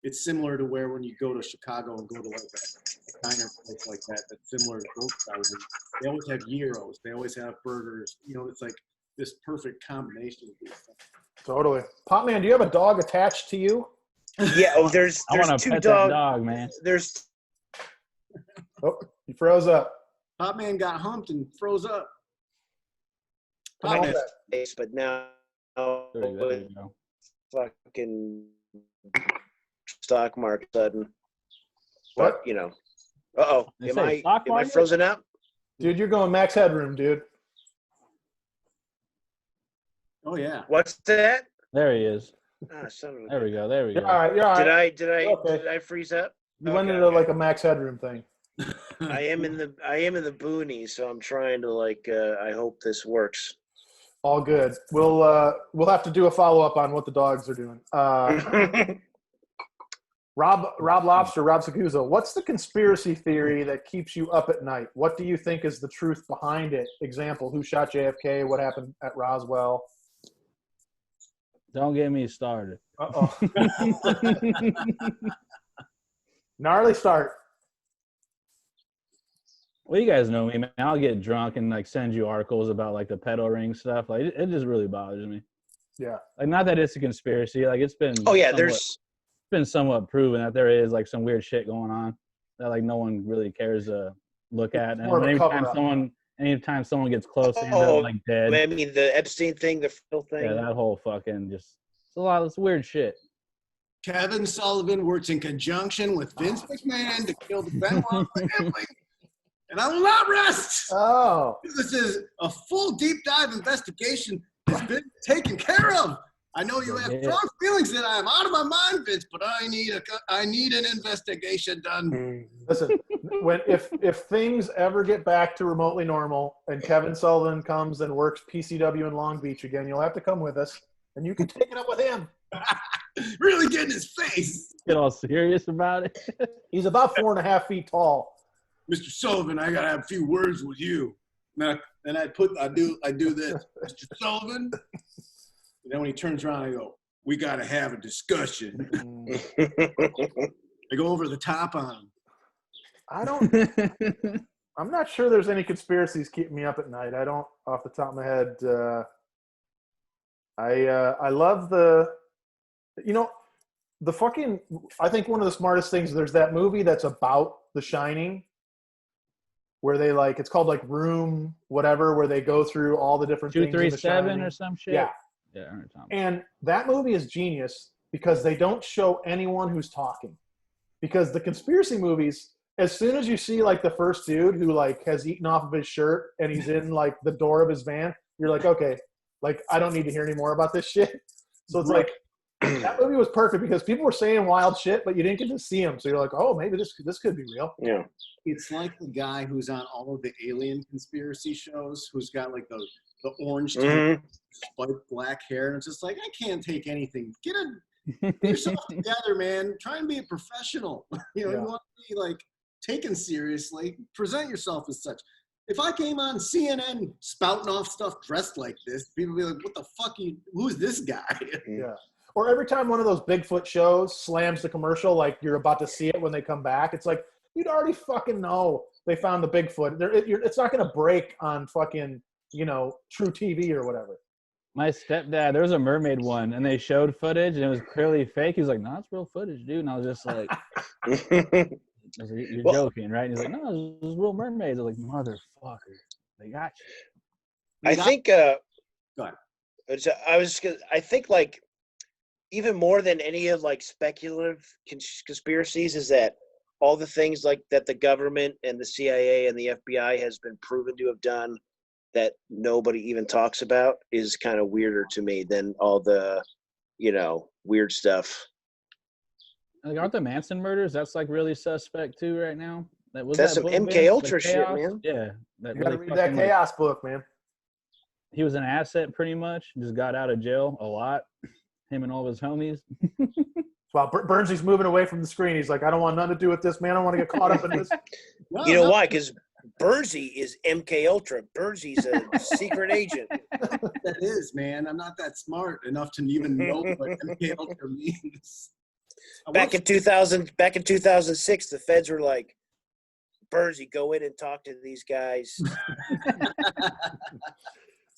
Speaker 4: It's similar to where when you go to Chicago and go to like a diner place like that, that's similar to Gold Star. They always have gyros. They always have burgers. It's like this perfect combination of these things.
Speaker 1: Totally. Pop Man, do you have a dog attached to you?
Speaker 2: Yeah. Oh, there's
Speaker 3: I want to
Speaker 2: two
Speaker 3: pet that
Speaker 2: dogs.
Speaker 3: dog, man.
Speaker 2: There's
Speaker 1: Oh, he froze up.
Speaker 4: Pop Man got humped and froze up.
Speaker 1: Come on,
Speaker 4: Man.
Speaker 2: space, but now
Speaker 3: There you go.
Speaker 2: fucking stock market sudden.
Speaker 1: What?
Speaker 2: But uh-oh.
Speaker 3: They
Speaker 2: Am
Speaker 3: say
Speaker 2: I
Speaker 3: stock
Speaker 2: am I
Speaker 3: market?
Speaker 2: frozen up?
Speaker 1: Dude, you're going max headroom, dude.
Speaker 4: Oh yeah.
Speaker 2: What's that?
Speaker 3: There he is.
Speaker 2: Ah, son of a-
Speaker 3: There we go. There we
Speaker 1: You're
Speaker 3: go.
Speaker 1: all right. You're all right.
Speaker 2: Did I
Speaker 1: Okay.
Speaker 2: did I freeze up?
Speaker 1: You went
Speaker 2: Okay,
Speaker 1: into
Speaker 2: okay.
Speaker 1: like a max headroom thing.
Speaker 2: I am in the boonies, so I'm trying to I hope this works.
Speaker 1: All good. We'll have to do a follow up on what the dogs are doing. Rob Lobster, Rob Sakuzo, what's the conspiracy theory that keeps you up at night? What do you think is the truth behind it? Example, who shot JFK? What happened at Roswell?
Speaker 3: Don't get me started.
Speaker 1: Uh-oh. Gnarly start.
Speaker 3: Well, you guys know me, man. I'll get drunk and like send you articles about like the pedo ring stuff. Like it just really bothers me.
Speaker 1: Yeah.
Speaker 3: Like not that it's a conspiracy. Like it's been.
Speaker 2: Oh yeah,
Speaker 3: it's been somewhat proven that there is like some weird shit going on that like no one really cares to look at. And
Speaker 1: more of a
Speaker 3: anytime someone gets close, they end
Speaker 2: Oh,
Speaker 3: up like dead.
Speaker 2: I mean the Epstein thing, the Phil thing.
Speaker 3: Yeah, that whole fucking just it's weird shit.
Speaker 4: Kevin Sullivan works in conjunction with Vince McMahon to kill the Benoit family. And I will not rest.
Speaker 1: Oh.
Speaker 4: This is a full deep dive investigation that's been taken care of. I know you have strong feelings that I'm out of my mind, Vince, but I need an investigation done.
Speaker 1: Listen, if things ever get back to remotely normal and Kevin Sullivan comes and works PCW in Long Beach again, you'll have to come with us and you can take it up with him.
Speaker 4: Really get in his face.
Speaker 3: Get all serious about it.
Speaker 1: He's about 4.5 feet tall.
Speaker 4: Mr. Sullivan, I gotta have a few words with you. Now, and I do this, Mr. Sullivan. And then when he turns around, I go, "We gotta have a discussion." I go over the top on him.
Speaker 1: I'm not sure there's any conspiracies keeping me up at night. I don't, off the top of my head. I love the fucking. I think one of the smartest things. There's that movie that's about The Shining, where they it's called like Room whatever, where they go through all the different things in The
Speaker 3: 237
Speaker 1: Shining.
Speaker 3: or some shit.
Speaker 1: Yeah.
Speaker 3: Yeah, I heard Tom.
Speaker 1: And that movie is genius because they don't show anyone who's talking. Because the conspiracy movies, as soon as you see like the first dude who has eaten off of his shirt and he's in like the door of his van, you're like, okay, I don't need to hear any more about this shit. So it's that movie was perfect because people were saying wild shit, but you didn't get to see them. So you're like, oh, maybe this could be real.
Speaker 2: Yeah.
Speaker 4: It's like the guy who's on all of the alien conspiracy shows, who's got like the orange teeth, spiked black hair, and it's just like, I can't take anything. Get yourself together, man. Try and be a professional. You want to be taken seriously. Present yourself as such. If I came on CNN spouting off stuff dressed like this, people would be like, what the fuck who's this guy?
Speaker 1: Yeah. Or every time one of those Bigfoot shows slams the commercial, like you're about to see it when they come back, it's like you'd already fucking know they found the Bigfoot. It's not going to break on fucking, True TV or whatever.
Speaker 3: My stepdad, there was a mermaid one, and they showed footage, and it was clearly fake. He was like, "No, it's real footage, dude." And I was just like, I was like, "You're
Speaker 2: Well-
Speaker 3: joking, right?" And he's like, "No, it's real mermaids." I was like, "Motherfucker, they got you."
Speaker 2: I think.
Speaker 4: Go ahead.
Speaker 2: I think like even more than any of like speculative conspiracies is that all the things like that the government and the CIA and the FBI has been proven to have done that nobody even talks about is kind of weirder to me than all the, weird stuff.
Speaker 3: Like, aren't the Manson murders? That's like really suspect too right now.
Speaker 2: That's
Speaker 3: that
Speaker 2: some
Speaker 3: book,
Speaker 2: MK
Speaker 3: Vince?
Speaker 2: Ultra
Speaker 3: The
Speaker 2: shit,
Speaker 3: Chaos?
Speaker 2: man.
Speaker 3: Yeah, that
Speaker 1: You got to
Speaker 3: really
Speaker 1: read that
Speaker 3: fucking, like,
Speaker 1: Chaos book, man.
Speaker 3: he was an asset pretty much. Just got out of jail a lot. Him and all of his homies.
Speaker 1: Well, Burnsy's moving away from the screen. He's like, I don't want nothing to do with this, man. I don't want to get caught up in this.
Speaker 4: No,
Speaker 2: You know
Speaker 4: no,
Speaker 2: why? Because Bernsey is MK Ultra. Bernsey's a secret agent.
Speaker 4: that is, man. I'm not that smart enough to even know what MK Ultra means.
Speaker 2: Back in 2006, the feds were like, Bernsey, go in and talk to these guys. Find out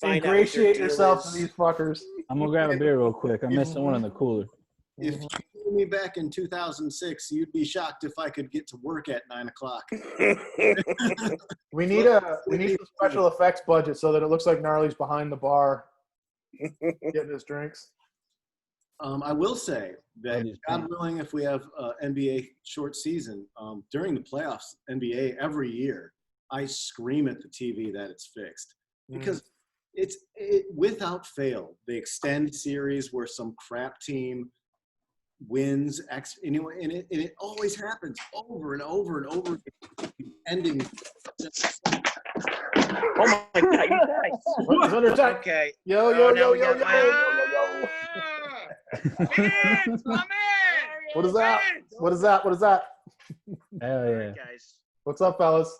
Speaker 2: what their
Speaker 1: Ingratiate
Speaker 2: deal
Speaker 1: yourself
Speaker 2: is.
Speaker 1: to these fuckers.
Speaker 3: I'm gonna grab a beer real quick. I'm missing one in the cooler.
Speaker 4: If you knew me back in 2006, you'd be shocked if I could get to work at 9 o'clock.
Speaker 1: We need some special effects budget so that it looks like Gnarly's behind the bar getting his drinks.
Speaker 4: I will say that,
Speaker 3: these
Speaker 4: God
Speaker 3: pants.
Speaker 4: willing, if we have NBA short season, during the playoffs, NBA, every year, I scream at the TV that it's fixed. Because it without fail, they extend series where some crap team wins anyway, and it always happens over and over and over again, ending.
Speaker 2: Oh my God, you guys.
Speaker 1: He's under attack.
Speaker 2: Okay.
Speaker 1: Yo,
Speaker 2: Oh,
Speaker 1: yo,
Speaker 2: now
Speaker 1: yo,
Speaker 2: we
Speaker 1: yo,
Speaker 2: got
Speaker 1: yo,
Speaker 2: my-
Speaker 1: yo, yo, yo. What is that? What is that? What is that?
Speaker 3: Hell
Speaker 2: All
Speaker 3: yeah.
Speaker 2: right, guys.
Speaker 1: What's up, fellas?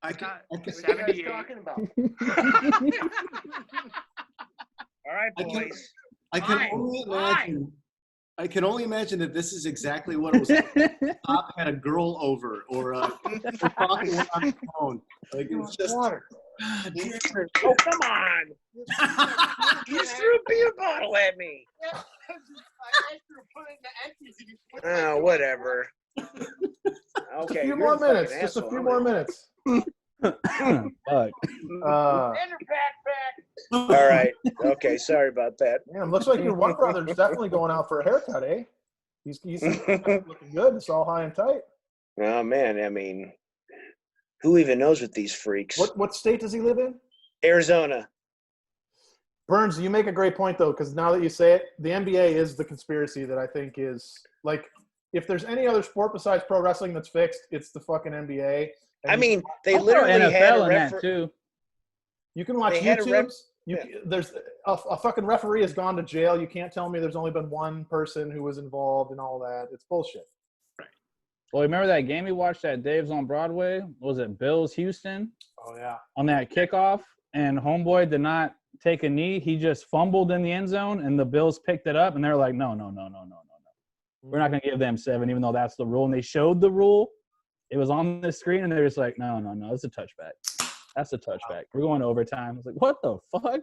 Speaker 4: I can,
Speaker 5: What are you guys talking about?
Speaker 2: All right,
Speaker 4: I can-
Speaker 2: boys.
Speaker 4: I can only imagine that this is exactly what it was like. Pop had a girl over, or we're talking on the phone. Like it's just. God damn it.
Speaker 2: Oh, come on. You just threw a beer bottle at me. Oh, whatever. Okay.
Speaker 1: A few
Speaker 2: you're
Speaker 1: more
Speaker 2: the fucking
Speaker 1: minutes. Just a
Speaker 2: asshole.
Speaker 1: few
Speaker 2: I'm
Speaker 1: more
Speaker 2: gonna-
Speaker 1: minutes.
Speaker 3: Fuck.
Speaker 2: All right. Okay. Sorry about that.
Speaker 1: Man, looks like your one brother's definitely going out for a haircut, eh? He's looking good. It's all high and tight.
Speaker 2: Oh, man. I mean, who even knows with these freaks?
Speaker 1: What state does he live in?
Speaker 2: Arizona.
Speaker 1: Burns, you make a great point, though, because now that you say it, the NBA is the conspiracy that I think is, like, if there's any other sport besides pro wrestling that's fixed, it's the fucking NBA. And
Speaker 2: I mean, they
Speaker 3: I'll throw
Speaker 2: literally had a
Speaker 3: NFL in that
Speaker 2: referee.
Speaker 3: too.
Speaker 1: you can watch
Speaker 2: they had a
Speaker 1: YouTube.
Speaker 2: yeah.
Speaker 1: There's a fucking referee has gone to jail. You can't tell me there's only been one person who was involved in all that. It's bullshit.
Speaker 3: Well, remember that game we watched at Dave's on Broadway? Was it Bills Houston
Speaker 1: Oh, yeah.
Speaker 3: on that kickoff? And homeboy did not take a knee. He just fumbled in the end zone, and the Bills picked it up, and they're like, no. We're not going to give them 7, even though that's the rule. And they showed the rule. It was on the screen, and they're just like, no, it's a touchback. That's a touchback. We're going to overtime. I was like, what the fuck?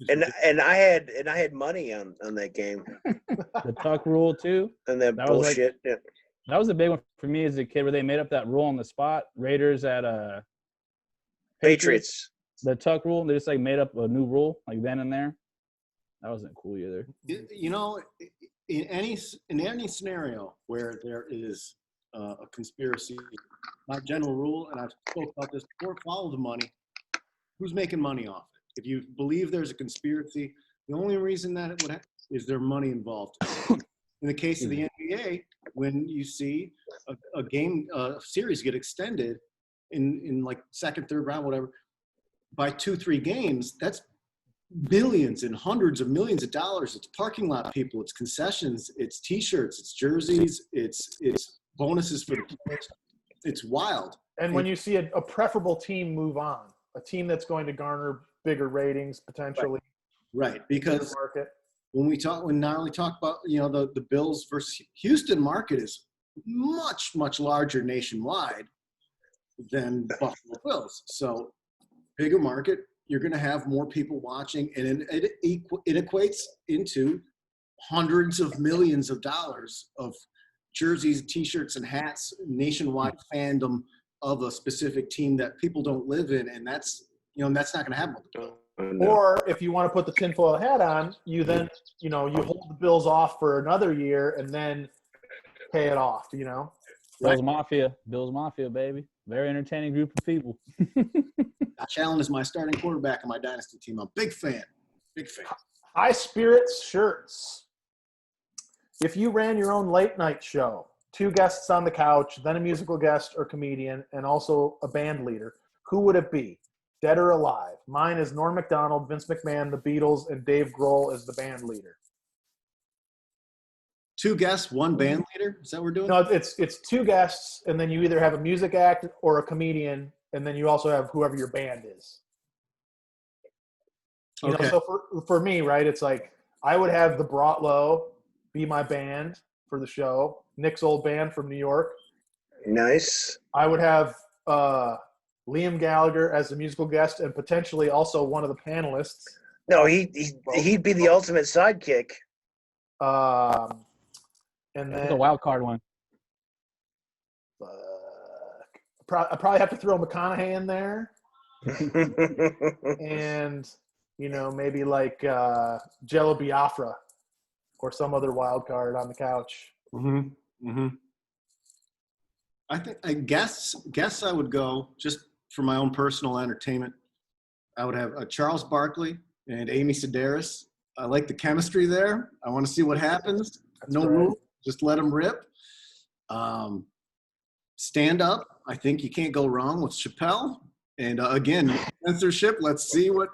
Speaker 2: And I had money on that game
Speaker 3: The tuck rule too.
Speaker 2: and that
Speaker 3: That was like-
Speaker 2: bullshit. Yeah.
Speaker 3: That was a big one for me as a kid, where they made up that rule on the spot. Raiders at
Speaker 2: Patriots.
Speaker 3: the tuck rule. They just like made up a new rule like then and there. That wasn't cool either.
Speaker 4: You know, in any scenario where there is a conspiracy, my general rule, and I've spoke about this before, follow the money. Who's making money off it? If you believe there's a conspiracy, the only reason that it would is there money involved. In the case of the NBA, when you see a game series get extended in like second, third round, whatever, by 2-3 games, that's millions and hundreds of millions of dollars. It's parking lot people, it's concessions, it's T-shirts, it's jerseys, it's bonuses for the players. It's wild.
Speaker 1: And when you see a preferable team move on, a team that's going to garner bigger ratings potentially
Speaker 4: Right,
Speaker 1: in the
Speaker 4: because
Speaker 1: market.
Speaker 4: when not only talk about, the Bills versus Houston market is much, much larger nationwide than Buffalo Bills. So bigger market, you're going to have more people watching, and it equates into hundreds of millions of dollars of jerseys, T-shirts, and hats, nationwide fandom of a specific team that people don't live in, and that's not going to happen with the Bills.
Speaker 1: Or if you want to put the tinfoil hat on, you then, you hold the Bills off for another year and then pay it off,
Speaker 3: Bills Mafia, baby. Very entertaining group of people.
Speaker 4: Josh Allen is my starting quarterback on my dynasty team. I'm a big fan.
Speaker 1: High Spirits shirts. If you ran your own late night show, 2 guests on the couch, then a musical guest or comedian, and also a band leader, who would it be? Dead or alive? Mine is Norm Macdonald, Vince McMahon, the Beatles, and Dave Grohl as the band leader.
Speaker 4: 2 guests, 1 band leader? Is that what we're doing?
Speaker 1: No, it's 2 guests, and then you either have a music act or a comedian, and then you also have whoever your band is.
Speaker 4: Okay.
Speaker 1: So for me, right, it's like I would have the Brotlow be my band for the show, Nick's old band from New York.
Speaker 2: Nice.
Speaker 1: I would have Liam Gallagher as the musical guest and potentially also one of the panelists.
Speaker 2: No, he'd be the ultimate sidekick.
Speaker 1: And
Speaker 3: That's
Speaker 1: then
Speaker 3: a wild card one.
Speaker 1: I probably have to throw McConaughey in there, and maybe like Jello Biafra or some other wild card on the couch.
Speaker 4: I think I guess I would go just for my own personal entertainment. I would have Charles Barkley and Amy Sedaris. I like the chemistry there. I want to see what happens. No rule, just let them rip. Stand up. I think you can't go wrong with Chappelle. And again, censorship. Let's see what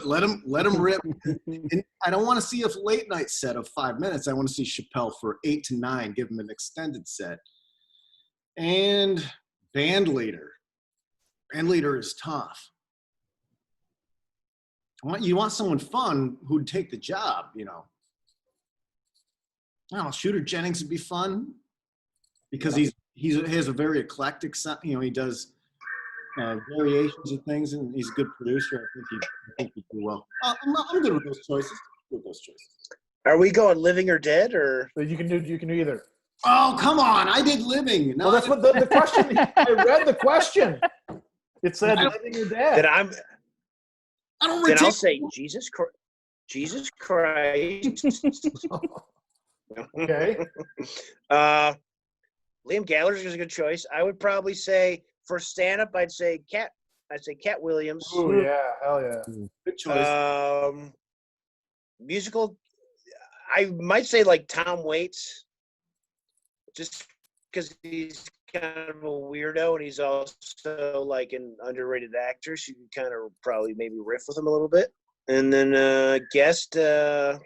Speaker 4: let him rip. And I don't want to see a late night set of 5 minutes. I want to see Chappelle for 8 to 9. Give him an extended set. And band leader. Band leader is tough. You want someone fun who'd take the job. I don't know. Shooter Jennings would be fun because he has a very eclectic sound. He does variations of things, and he's a good producer. I think he'd do well. I'm good with those choices.
Speaker 2: Are we going living or dead, or
Speaker 1: So you can do either.
Speaker 4: Oh, come on! I did living. No,
Speaker 1: Well, that's what the question. I read the question. It said living or dead.
Speaker 2: then
Speaker 4: I don't
Speaker 2: then I'll
Speaker 4: retake.
Speaker 2: say Jesus Christ. Jesus Christ.
Speaker 1: Okay.
Speaker 2: Liam Gallagher is a good choice. I would probably say for stand-up, I'd say Cat Williams.
Speaker 1: Oh yeah, hell yeah.
Speaker 4: Good choice.
Speaker 2: Musical, I might say like Tom Waits, just because he's kind of a weirdo and he's also like an underrated actor, so you can kind of probably maybe riff with him a little bit. And then guest, I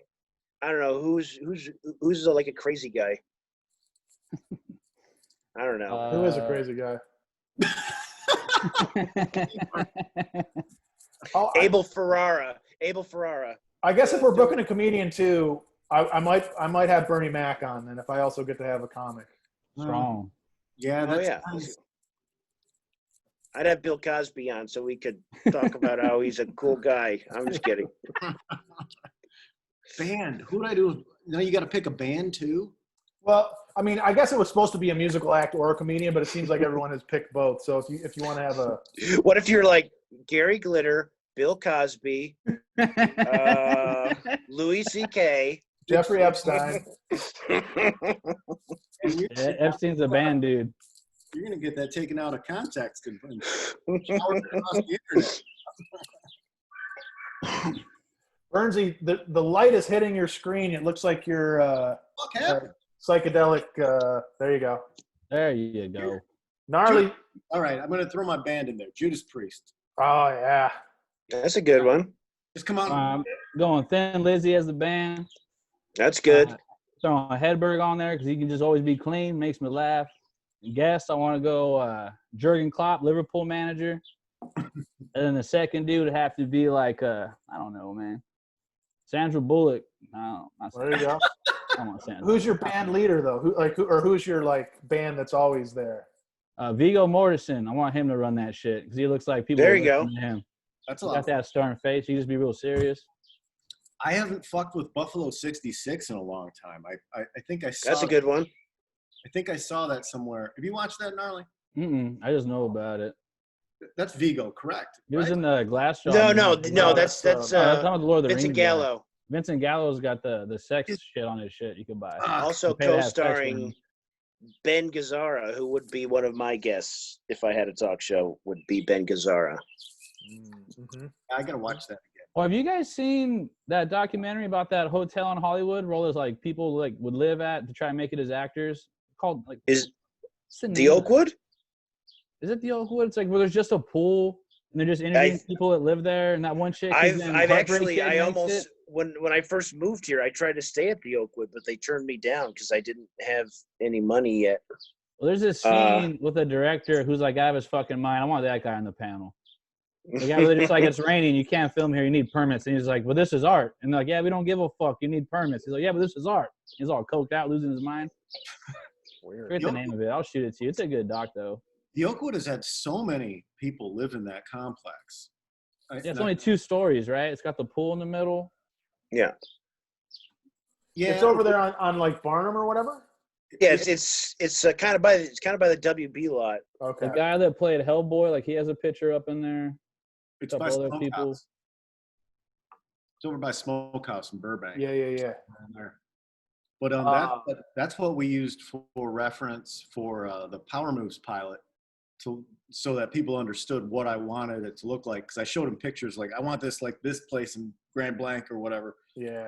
Speaker 2: don't know who's like a crazy guy. I don't know.
Speaker 1: Who is a crazy guy?
Speaker 2: Abel Ferrara.
Speaker 1: I guess if we're booking a comedian too, I might have Bernie Mac on, and if I also get to have a comic.
Speaker 3: Strong.
Speaker 4: Yeah, that's
Speaker 2: yeah.
Speaker 4: nice.
Speaker 2: I'd have Bill Cosby on so we could talk about how he's a cool guy. I'm just kidding.
Speaker 4: Band. Who would I do? Now you got to pick a band too.
Speaker 1: Well, I mean, I guess it was supposed to be a musical act or a comedian, but it seems like everyone has picked both. So if you want to have a
Speaker 2: What if you're like Gary Glitter, Bill Cosby, Louis C.K.,
Speaker 1: Jeffrey Epstein,
Speaker 3: Epstein's a band dude.
Speaker 4: You're gonna get that taken out of context and showered across the internet.
Speaker 1: Bernsey, the light is hitting your screen. It looks like you're
Speaker 4: Okay.
Speaker 1: psychedelic. There you go.
Speaker 3: There you go.
Speaker 1: Gnarly.
Speaker 4: All right, I'm gonna throw my band in there. Judas Priest.
Speaker 1: Oh yeah.
Speaker 2: That's a good one.
Speaker 4: Just come on.
Speaker 3: Going Thin Lizzy as the band.
Speaker 2: That's good.
Speaker 3: Throwing a Hedberg on there because he can just always be clean, makes me laugh. Guess I want to go Jurgen Klopp, Liverpool manager. And then the second dude would have to be like, I don't know, man. Sandra Bullock. No, not
Speaker 1: There you go.
Speaker 3: I want Sandra.
Speaker 1: Who's your band leader though? Who's your like band that's always there?
Speaker 3: Viggo Mortensen. I want him to run that shit because he looks like people.
Speaker 2: There you go.
Speaker 3: listen to him.
Speaker 4: That's a
Speaker 3: He
Speaker 4: lot.
Speaker 3: got that stern face. He just be real serious.
Speaker 4: I haven't fucked with Buffalo 66 in a long time. I think I saw.
Speaker 2: That's a good one.
Speaker 4: I think I saw that somewhere. Have you watched that, Gnarly?
Speaker 3: I just know about it.
Speaker 4: That's Vigo, correct?
Speaker 3: He was
Speaker 4: right?
Speaker 3: in the Glass Jaw.
Speaker 2: No,
Speaker 3: movie.
Speaker 2: that's
Speaker 3: that's not the Lord of the
Speaker 2: Vincent
Speaker 3: Rings guy.
Speaker 2: Gallo.
Speaker 3: Vincent Gallo's got the sex shit on his shit you can buy.
Speaker 2: Also
Speaker 3: You pay to have sex with
Speaker 2: co-starring
Speaker 3: him.
Speaker 2: Ben Gazzara, who would be one of my guests if I had a talk show, would be Ben Gazzara.
Speaker 1: Mm-hmm.
Speaker 4: I gotta watch that again.
Speaker 3: Well, have you guys seen that documentary about that hotel in Hollywood where all those like people like would live at to try and make it as actors? Called like
Speaker 2: Is
Speaker 3: what's the
Speaker 2: the
Speaker 3: name of it?
Speaker 2: Oakwood?
Speaker 3: Is it the Oakwood? It's like where there's just a pool and they're just interviewing people that live there, and that one chick. who's in
Speaker 2: I've
Speaker 3: Heartbreak
Speaker 2: actually
Speaker 3: Kid
Speaker 2: I
Speaker 3: makes
Speaker 2: almost
Speaker 3: it.
Speaker 2: when I first moved here, I tried to stay at the Oakwood, but they turned me down because I didn't have any money yet.
Speaker 3: Well, there's this scene with a director who's like out of his fucking mind. I want that guy on the panel. The guy really just like, it's raining, you can't film here, you need permits. And he's like, well, this is art. And they're like, yeah, we don't give a fuck, you need permits. He's like, yeah, but this is art. He's all coked out, losing his mind.
Speaker 1: Weird.
Speaker 3: Forget the name of it. I'll shoot it to you. It's a good doc, though.
Speaker 4: The Oakwood has had so many people live in that complex.
Speaker 3: Yeah, it's only 2 stories, right? It's got the pool in the middle.
Speaker 2: Yeah,
Speaker 1: It's over there on like Barnum or whatever.
Speaker 2: yeah. It's kind of by the WB lot.
Speaker 1: Okay.
Speaker 3: The guy that played Hellboy, like he has a picture up in there.
Speaker 4: It's
Speaker 3: couple
Speaker 4: by
Speaker 3: other
Speaker 4: Smokehouse.
Speaker 3: people.
Speaker 4: It's over by Smokehouse in Burbank.
Speaker 1: Yeah.
Speaker 4: Down there. But that's what we used for reference for the Power Moves pilot, so that people understood what I wanted it to look like. Because I showed them pictures like I want this like this place in Grand Blanc or whatever.
Speaker 1: Yeah.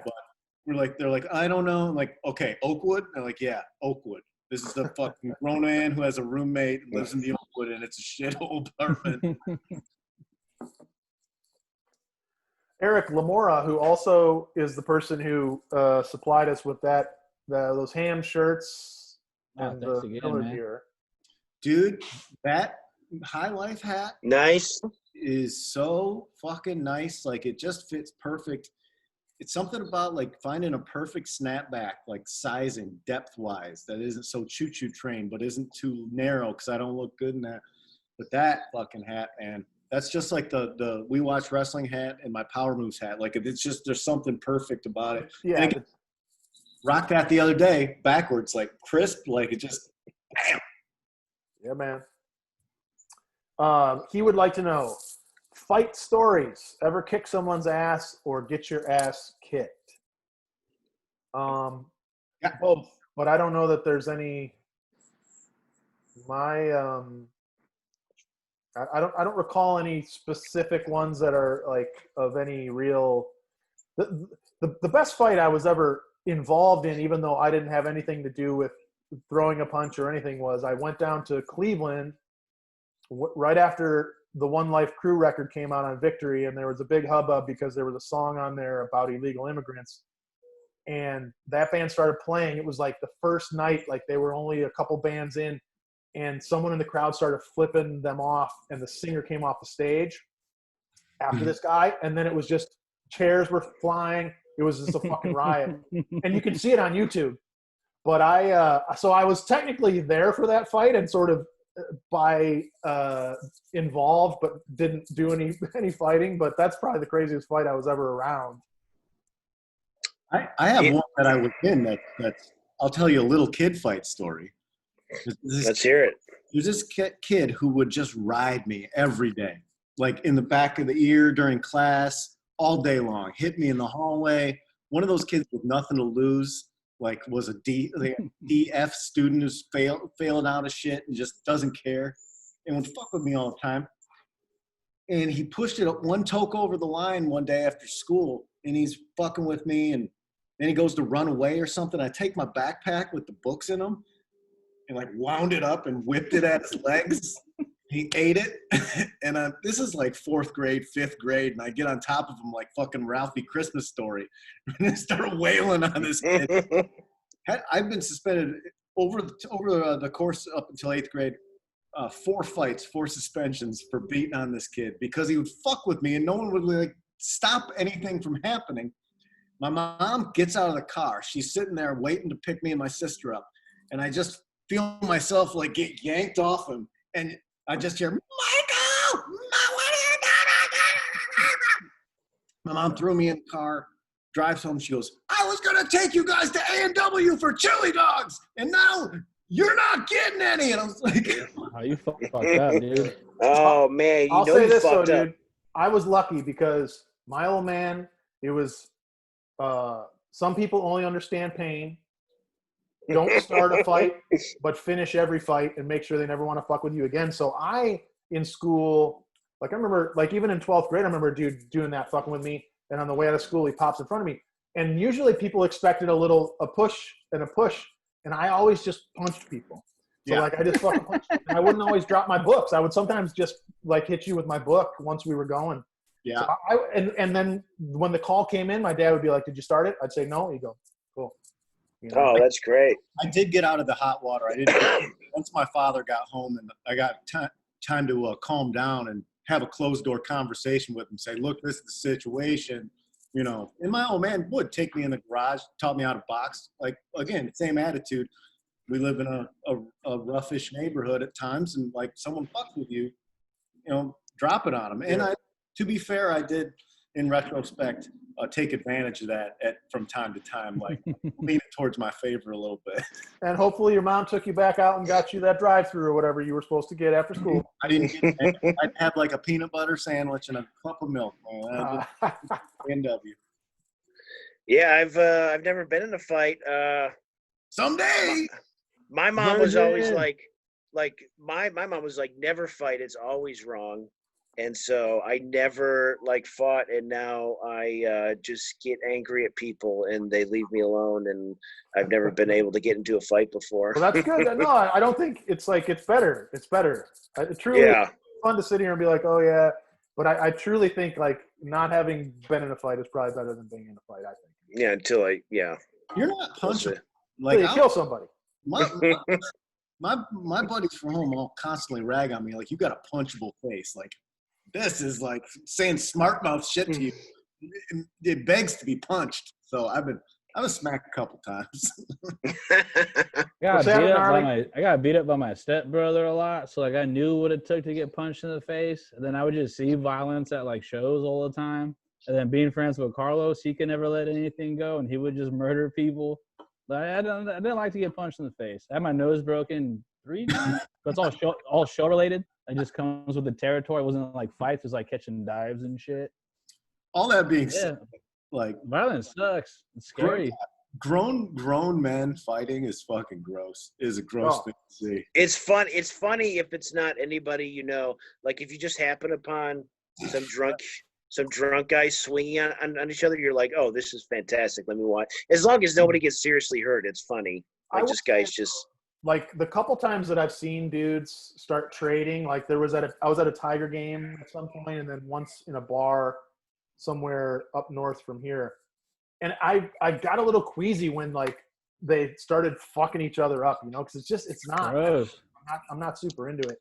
Speaker 4: They're like I don't know. I'm like, okay, Oakwood. They're like, yeah, Oakwood. This is the fucking grown man who has a roommate and lives in the Oakwood, and it's a shithole apartment.
Speaker 1: Eric Lamora, who also is the person who supplied us with those ham shirts
Speaker 3: Oh,
Speaker 1: and
Speaker 3: thanks
Speaker 1: the
Speaker 3: again,
Speaker 1: Miller
Speaker 3: man.
Speaker 1: gear.
Speaker 4: Dude, that High Life hat
Speaker 2: Nice.
Speaker 4: is so fucking nice. Like it just fits perfect. It's something about like finding a perfect snapback, like sizing depth wise, that isn't so choo-choo trained, but isn't too narrow because I don't look good in that. But that fucking hat, man, that's just like the We Watch Wrestling hat and my Power Moves hat. Like it's just there's something perfect about it.
Speaker 1: Yeah.
Speaker 4: And again, rocked that the other day backwards, like crisp, like it just bam.
Speaker 1: Yeah, man. He would like to know, fight stories. Ever kick someone's ass or get your ass kicked?
Speaker 4: Yeah.
Speaker 1: Both, but I don't know that there's any. I don't recall any specific ones that are like of any real. The best fight I was ever involved in, even though I didn't have anything to do with throwing a punch or anything, was I went down to Cleveland right after the One Life Crew record came out on Victory, and there was a big hubbub because there was a song on there about illegal immigrants, and that band started playing. It was like the first night, like they were only a couple bands in, and someone in the crowd started flipping them off, and the singer came off the stage after this guy, and then it was just chairs were flying. It was just a fucking riot, and you can see it on YouTube. But so I was technically there for that fight and sort of involved, but didn't do any fighting. But that's probably the craziest fight I was ever around.
Speaker 4: I have one that I was in that's I'll tell you a little kid fight story.
Speaker 2: Let's hear it.
Speaker 4: There's this kid who would just ride me every day, like in the back of the ear during class, all day long, hit me in the hallway. One of those kids with nothing to lose, like was a DF student who's failing out of shit and just doesn't care and would fuck with me all the time. And he pushed it one toke over the line one day after school, and he's fucking with me, and then he goes to run away or something. I take my backpack with the books in them and like wound it up and whipped it at his legs. He ate it. And this is like 4th grade, 5th grade. And I get on top of him like fucking Ralphie Christmas Story. And I start wailing on this kid. I've been suspended over the course up until 8th grade. 4 fights, 4 suspensions for beating on this kid because he would fuck with me and no one would like stop anything from happening. My mom gets out of the car. She's sitting there waiting to pick me and my sister up. And I just feel myself like get yanked off him. And I just hear, Michael, what are you doing? My mom threw me in the car, drives home. She goes, I was going to take you guys to A&W for chili dogs. And now you're not getting any. And I was like,
Speaker 3: Oh, you fucked up, dude.
Speaker 2: Oh man,
Speaker 1: I'll
Speaker 2: you
Speaker 1: say
Speaker 2: you
Speaker 1: this though,
Speaker 2: fucked up.
Speaker 1: dude. I was lucky because my old man, it was some people only understand pain. Don't start a fight, but finish every fight and make sure they never want to fuck with you again. So I, in school, like I remember, like even in 12th grade, I remember a dude doing that, fucking with me. And on the way out of school, he pops in front of me. And usually people expected a push. And I always just punched people. So
Speaker 4: Yeah.
Speaker 1: like I just fucking punched. And I wouldn't always drop my books. I would sometimes just like hit you with my book once we were going.
Speaker 4: yeah.
Speaker 1: So and then when the call came in, my dad would be like, "Did you start it?" I'd say no. He'd go, "Cool." You know?
Speaker 2: Oh, that's great.
Speaker 4: I did get out of the hot water. I didn't. Once my father got home and I got time to calm down and have a closed door conversation with him, say, look, this is the situation, you know. And my old man would take me in the garage, taught me how to box. Like, again, same attitude. We live in a roughish neighborhood at times, and like someone fucks with you, you know, drop it on them. And to be fair, I did, in retrospect, take advantage of that from time to time, like lean it towards my favor a little bit.
Speaker 1: And hopefully your mom took you back out and got you that drive-through or whatever you were supposed to get after school.
Speaker 4: I didn't get I'd have like a peanut butter sandwich and a cup of milk. Man. A&W.
Speaker 2: Yeah, I've never been in a fight.
Speaker 4: Someday.
Speaker 2: My mom was always
Speaker 3: Virgin.
Speaker 2: like my mom was like, never fight, it's always wrong. And so I never like fought, and now I just get angry at people and they leave me alone, and I've never been able to get into a fight before.
Speaker 1: Well, that's good. No, I don't think it's like it's better. It's better. It truly
Speaker 2: Yeah.
Speaker 1: is fun to sit here and be like, oh yeah. But I truly think like not having been in a fight is probably better than being in a fight. I think.
Speaker 2: Yeah, until yeah.
Speaker 4: You're not punchable.
Speaker 1: Like
Speaker 4: Like
Speaker 1: you kill somebody.
Speaker 4: my buddies from home all constantly rag on me like, you got a punchable face. Like, this is like saying smart mouth shit to you. It begs to be punched. So I've been smacked a couple times.
Speaker 3: I got beat up by my stepbrother a lot, so like I knew what it took to get punched in the face. And then I would just see violence at like shows all the time. And then being friends with Carlos, he could never let anything go, and he would just murder people. But I didn't like to get punched in the face. I had my nose broken 3 times, but it's all show related. It just comes with the territory. It wasn't like fights; it was like catching dives and shit.
Speaker 4: All that being
Speaker 3: Yeah,
Speaker 4: said, like
Speaker 3: violence sucks. It's scary.
Speaker 4: grown men fighting is fucking gross. Is a gross thing to see.
Speaker 2: It's fun. It's funny if it's not anybody you know. Like if you just happen upon some drunk guy swinging on each other, you're like, oh, this is fantastic. Let me watch. As long as nobody gets seriously hurt, it's funny. Like this guy's just
Speaker 1: like the couple times that I've seen dudes start trading. Like I was at a Tiger game at some point, and then once in a bar somewhere up north from here, and I got a little queasy when like they started fucking each other up, you know, because it's not.
Speaker 3: Gross.
Speaker 1: I'm not super into it.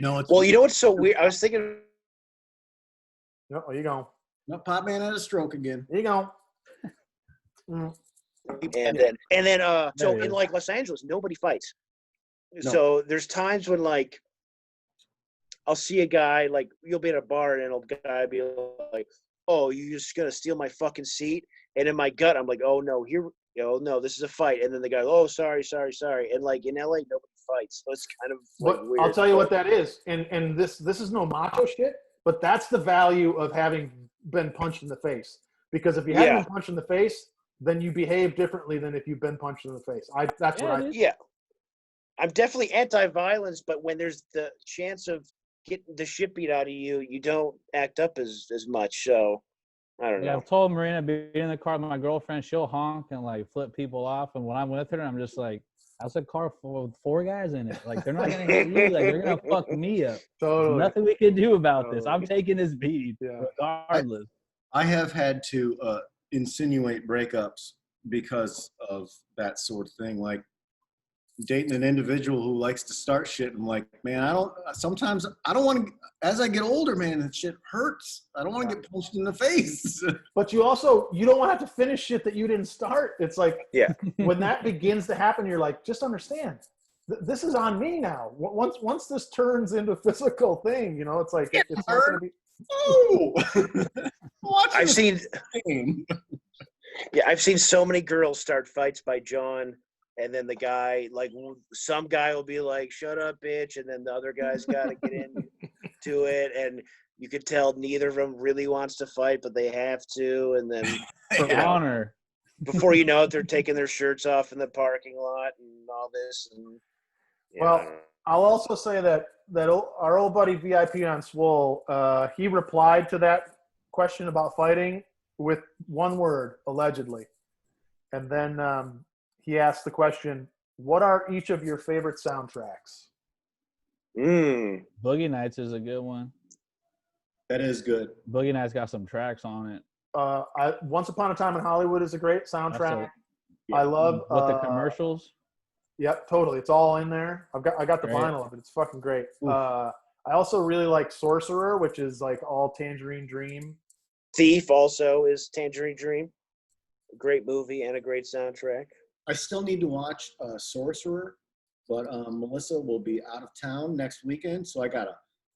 Speaker 4: No, it's
Speaker 2: well. You know what's so weird? I was thinking.
Speaker 1: No, there you go.
Speaker 4: no, Pop Man had a stroke again.
Speaker 1: There you go.
Speaker 2: And then so
Speaker 3: There he
Speaker 2: in
Speaker 3: is.
Speaker 2: like Los Angeles, nobody fights.
Speaker 4: No.
Speaker 2: So there's times when like I'll see a guy, like you'll be at a bar and a guy be like, oh, you're just gonna steal my fucking seat, and in my gut I'm like, oh no, no, this is a fight. And then the guy, oh, sorry. And like in LA nobody fights, so it's kind of like weird.
Speaker 1: I'll tell you what that is, and this is no macho shit, but that's the value of having been punched in the face. Because if you haven't been punched in the face, then you behave differently than if you've been punched in the face. That's what I
Speaker 3: dude.
Speaker 2: Yeah. I'm definitely anti-violence, but when there's the chance of getting the shit beat out of you, you don't act up as much. So I don't
Speaker 3: Yeah,
Speaker 2: know.
Speaker 3: I've told Marina, being in the car with my girlfriend, she'll honk and like flip people off. And when I'm with her, I'm just like, that's a car full with 4 guys in it. Like they're not gonna hit you. Like they're gonna fuck me up. There's
Speaker 1: totally.
Speaker 3: nothing we can do about this. I'm taking this beat
Speaker 1: Yeah.
Speaker 3: regardless.
Speaker 4: I have had to insinuate breakups because of that sort of thing. Like, dating an individual who likes to start shit. I'm like, man, sometimes I don't want to, as I get older, man, that shit hurts. I don't want to get punched in the face.
Speaker 1: But you don't want to have to finish shit that you didn't start. It's like,
Speaker 2: Yeah.
Speaker 1: when that begins to happen, you're like, just understand, this is on me now. Once this turns into a physical thing, you know, it's like, it's not going to be.
Speaker 4: Oh!
Speaker 2: I've seen so many girls start fights by John, and then the guy, like, some guy will be like, "Shut up, bitch," and then the other guy's got to get into it, and you could tell neither of them really wants to fight, but they have to, and then
Speaker 3: For honor.
Speaker 2: before you know it, they're taking their shirts off in the parking lot and all this. And
Speaker 1: Well, I'll also say that our old buddy VIP on Swole, he replied to that question about fighting with one word, allegedly. And then he asked the question, what are each of your favorite soundtracks?
Speaker 3: Boogie Nights is a good one.
Speaker 4: That is good.
Speaker 3: Boogie Nights got some tracks on it.
Speaker 1: Once Upon a Time in Hollywood is a great soundtrack.
Speaker 4: Yeah.
Speaker 1: I love
Speaker 3: With the commercials.
Speaker 1: Yep, totally. It's all in there. I got the
Speaker 3: Great.
Speaker 1: vinyl of it. It's fucking great. I also really like Sorcerer, which is like all Tangerine Dream.
Speaker 2: Thief also is Tangerine Dream. A great movie and a great soundtrack.
Speaker 4: I still need to watch Sorcerer, but Melissa will be out of town next weekend, so I got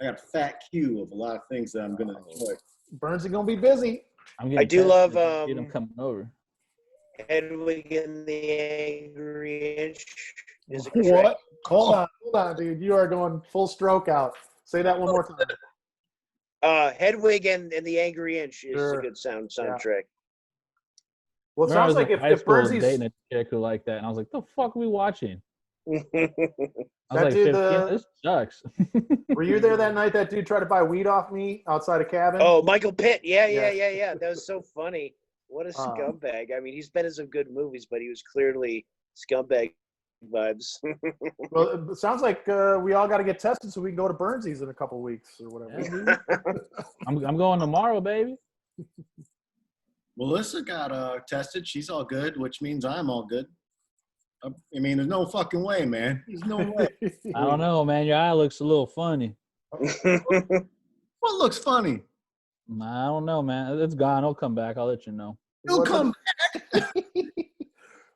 Speaker 4: a fat queue of a lot of things that I'm gonna enjoy.
Speaker 1: Burns is gonna be busy.
Speaker 2: I do love
Speaker 3: them coming over.
Speaker 2: Hedwig and the Angry Inch is a
Speaker 1: What?
Speaker 2: track.
Speaker 1: Hold on, dude. You are going full stroke out. Say that one more time.
Speaker 2: Hedwig and the Angry Inch is
Speaker 1: Sure.
Speaker 2: a good soundtrack.
Speaker 1: Well, it sounds like if
Speaker 3: dating
Speaker 1: Burnsy's
Speaker 3: a chick who like that, and I was like, "The fuck are we watching?" I was
Speaker 1: That
Speaker 3: like,
Speaker 1: dude,
Speaker 3: 15, this sucks.
Speaker 1: were you there that night that dude tried to buy weed off me outside a cabin?
Speaker 2: Oh, Michael Pitt. Yeah.
Speaker 1: Yeah.
Speaker 2: That was so funny. What a scumbag. I mean, he's been in some good movies, but he was clearly scumbag vibes.
Speaker 1: Well, it sounds like we all got to get tested so we can go to Burnsy's in a couple weeks or whatever.
Speaker 3: I'm going tomorrow, baby.
Speaker 4: Melissa got tested. She's all good, which means I'm all good. I mean, there's no fucking way, man. There's no way.
Speaker 3: I don't know, man. Your eye looks a little funny.
Speaker 4: What looks funny?
Speaker 3: I don't know, man. It's gone. It'll come back. I'll let you know.
Speaker 4: You'll come back.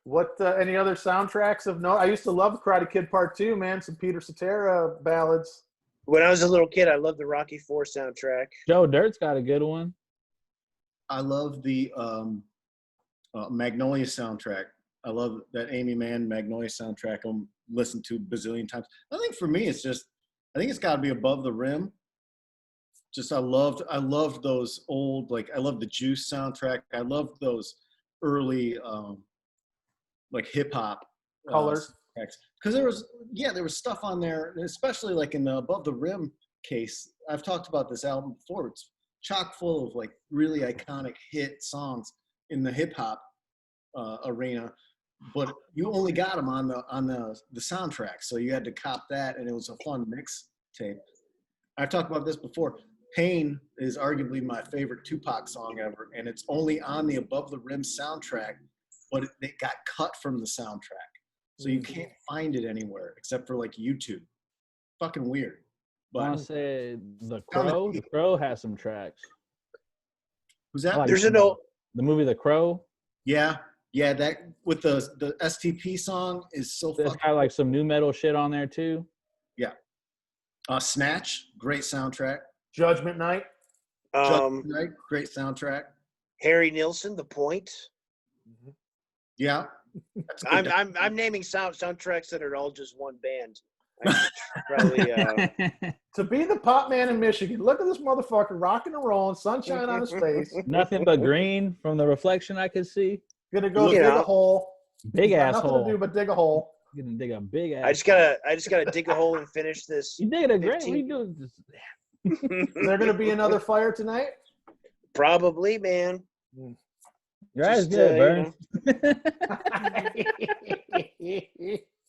Speaker 1: What any other soundtracks of note? I used to love Karate Kid Part 2, man. Some Peter Cetera ballads.
Speaker 2: When I was a little kid, I loved the Rocky IV soundtrack.
Speaker 3: Joe Dirt's got a good one.
Speaker 4: I love the Magnolia soundtrack. I love that Amy Mann Magnolia soundtrack. I'm listened to a bazillion times. I think for me, I think it's got to be Above the Rim. Just I loved those old, like I love the Juice soundtrack. I loved those early like hip hop
Speaker 1: Colors.
Speaker 4: because there was stuff on there, especially like in the Above the Rim case. I've talked about this album before. It's chock full of like really iconic hit songs in the hip hop arena, but you only got them on the soundtrack, so you had to cop that, and it was a fun mix tape. I've talked about this before. Pain is arguably my favorite Tupac song ever, and it's only on the Above the Rim soundtrack, but it got cut from the soundtrack, so you can't find it anywhere except for like YouTube. Fucking weird.
Speaker 3: I want to say The Crow. The Crow has some tracks.
Speaker 4: Who's that?
Speaker 3: I like
Speaker 2: There's an old
Speaker 3: the movie The Crow.
Speaker 4: Yeah, that with the STP song is so
Speaker 3: There's
Speaker 4: fucking.
Speaker 3: got like some new metal shit on there too.
Speaker 4: Yeah. Snatch, great soundtrack.
Speaker 1: Judgment Night.
Speaker 4: Right, great soundtrack.
Speaker 2: Harry Nilsson, The Point.
Speaker 4: Yeah.
Speaker 2: I'm naming soundtracks that are all just one band. I should probably
Speaker 1: To be the pop man in Michigan, look at this motherfucker rocking and rolling, sunshine on his face.
Speaker 3: Nothing but green from the reflection I could see.
Speaker 1: Gonna go dig
Speaker 2: Yeah.
Speaker 1: a hole.
Speaker 3: Big
Speaker 1: He's got
Speaker 3: asshole.
Speaker 1: Nothing to do but dig a hole.
Speaker 3: You're gonna dig a big ass.
Speaker 2: I just gotta dig a hole and finish this.
Speaker 3: You did it great. What are
Speaker 2: 15.
Speaker 3: you doing?
Speaker 1: Is there gonna be another fire tonight?
Speaker 2: Probably, man.
Speaker 3: Your eyes
Speaker 2: Just,
Speaker 3: good,
Speaker 2: you
Speaker 3: Burns.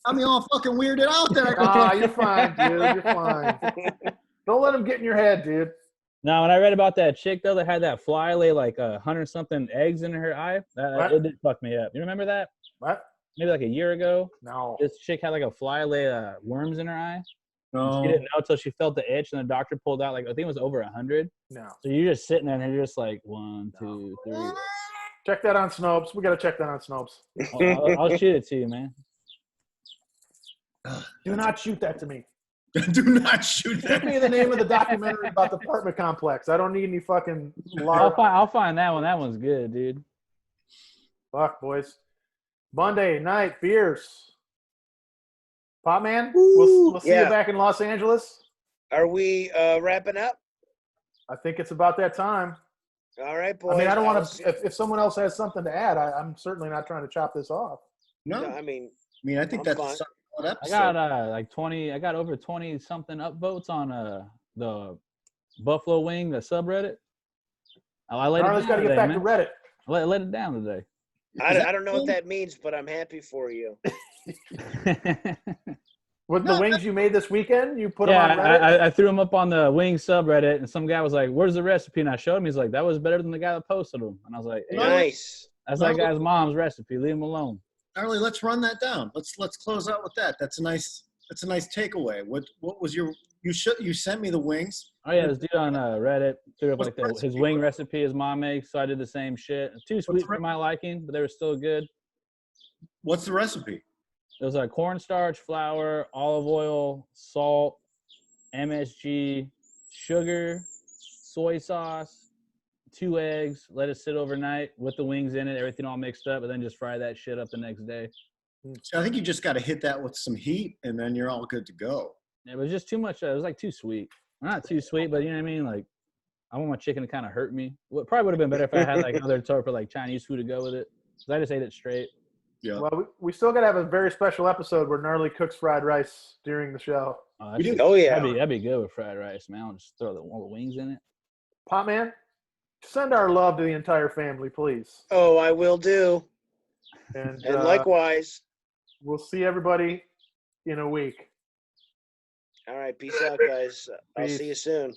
Speaker 4: I'm all fucking weirded out there.
Speaker 1: You're fine, dude. You're fine. Don't let him get in your head, dude.
Speaker 3: Now, when I read about that chick though that had that fly lay like 100 something eggs in her eye,
Speaker 1: What?
Speaker 3: it did fuck me up. You remember that?
Speaker 1: What?
Speaker 3: maybe like a year ago.
Speaker 1: No.
Speaker 3: This chick had like a fly lay worms in her eye.
Speaker 4: No.
Speaker 3: She didn't know until she felt the itch, and the doctor pulled out like I think it was over 100.
Speaker 1: No.
Speaker 3: So you're just sitting there and you're just like 1, 2, 3.
Speaker 1: Check that on Snopes. We got to check that on Snopes.
Speaker 3: I'll shoot it to you, man.
Speaker 1: Do not shoot that to me.
Speaker 4: Do not shoot
Speaker 1: Give
Speaker 4: that.
Speaker 1: me the name of the documentary about the apartment complex. I don't need any fucking
Speaker 3: I'll find that one. That one's good, dude.
Speaker 1: Fuck, boys. Monday night beers. Pop man, we'll see you
Speaker 2: Yeah.
Speaker 1: back in Los Angeles.
Speaker 2: Are we wrapping up?
Speaker 1: I think it's about that time.
Speaker 2: All right, boys.
Speaker 1: I mean, I don't want
Speaker 2: I'll
Speaker 1: to. If someone else has something to add, I'm certainly not trying to chop this off.
Speaker 4: No,
Speaker 2: I mean,
Speaker 4: I mean, I think
Speaker 2: I'm
Speaker 4: that's a
Speaker 2: fine.
Speaker 4: solid
Speaker 3: I
Speaker 4: episode.
Speaker 3: got like 20. I got over 20 something upvotes on the Buffalo Wing, the subreddit. I let
Speaker 1: Gnarly's
Speaker 3: it
Speaker 1: got
Speaker 3: down
Speaker 1: to get
Speaker 3: today,
Speaker 1: back
Speaker 3: man.
Speaker 1: to Reddit.
Speaker 3: I let it down today.
Speaker 2: I don't know what that means, but I'm happy for you.
Speaker 1: With
Speaker 4: No,
Speaker 1: the wings you made this weekend, you put them on
Speaker 3: Yeah,
Speaker 1: Reddit.
Speaker 3: I threw them up on the Wing subreddit, and some guy was like, "Where's the recipe?" And I showed him. He's like, "That was better than the guy that posted them." And I was like, hey,
Speaker 2: Nice.
Speaker 3: "That's that guy's mom's recipe. Leave him alone."
Speaker 4: Arlie, let's run that down. Let's close out with that. That's a nice takeaway. What was you sent me the wings?
Speaker 3: Oh yeah, this dude on Reddit threw up
Speaker 4: What's
Speaker 3: like
Speaker 4: the
Speaker 3: his
Speaker 4: recipe?
Speaker 3: wing recipe his mom makes, so I did the same shit. Too sweet
Speaker 4: the
Speaker 3: for my liking, but they were still good.
Speaker 4: What's the recipe?
Speaker 3: It was like cornstarch, flour, olive oil, salt, MSG, sugar, soy sauce, 2 eggs. Let it sit overnight with the wings in it, everything all mixed up, and then just fry that shit up the next day.
Speaker 4: So I think you just got to hit that with some heat, and then you're all good to go.
Speaker 3: It was just too much. It was like too sweet. Not too sweet, but you know what I mean. Like I want my chicken to kind of hurt me. Well, probably would have been better if I had like other type of like Chinese food to go with it. Cause I just ate it straight.
Speaker 4: Yeah.
Speaker 1: Well, we still got to have a very special episode where Gnarly cooks fried rice during the show.
Speaker 3: Oh,
Speaker 4: We do.
Speaker 2: Oh yeah.
Speaker 3: that'd be good with fried rice, man. I'll just throw all the wings in it.
Speaker 1: Pop man, send our love to the entire family, please.
Speaker 2: Oh, I will do.
Speaker 1: And
Speaker 2: And likewise.
Speaker 1: we'll see everybody in a week.
Speaker 2: All right. Peace out, guys. I'll
Speaker 1: Peace.
Speaker 2: see you soon.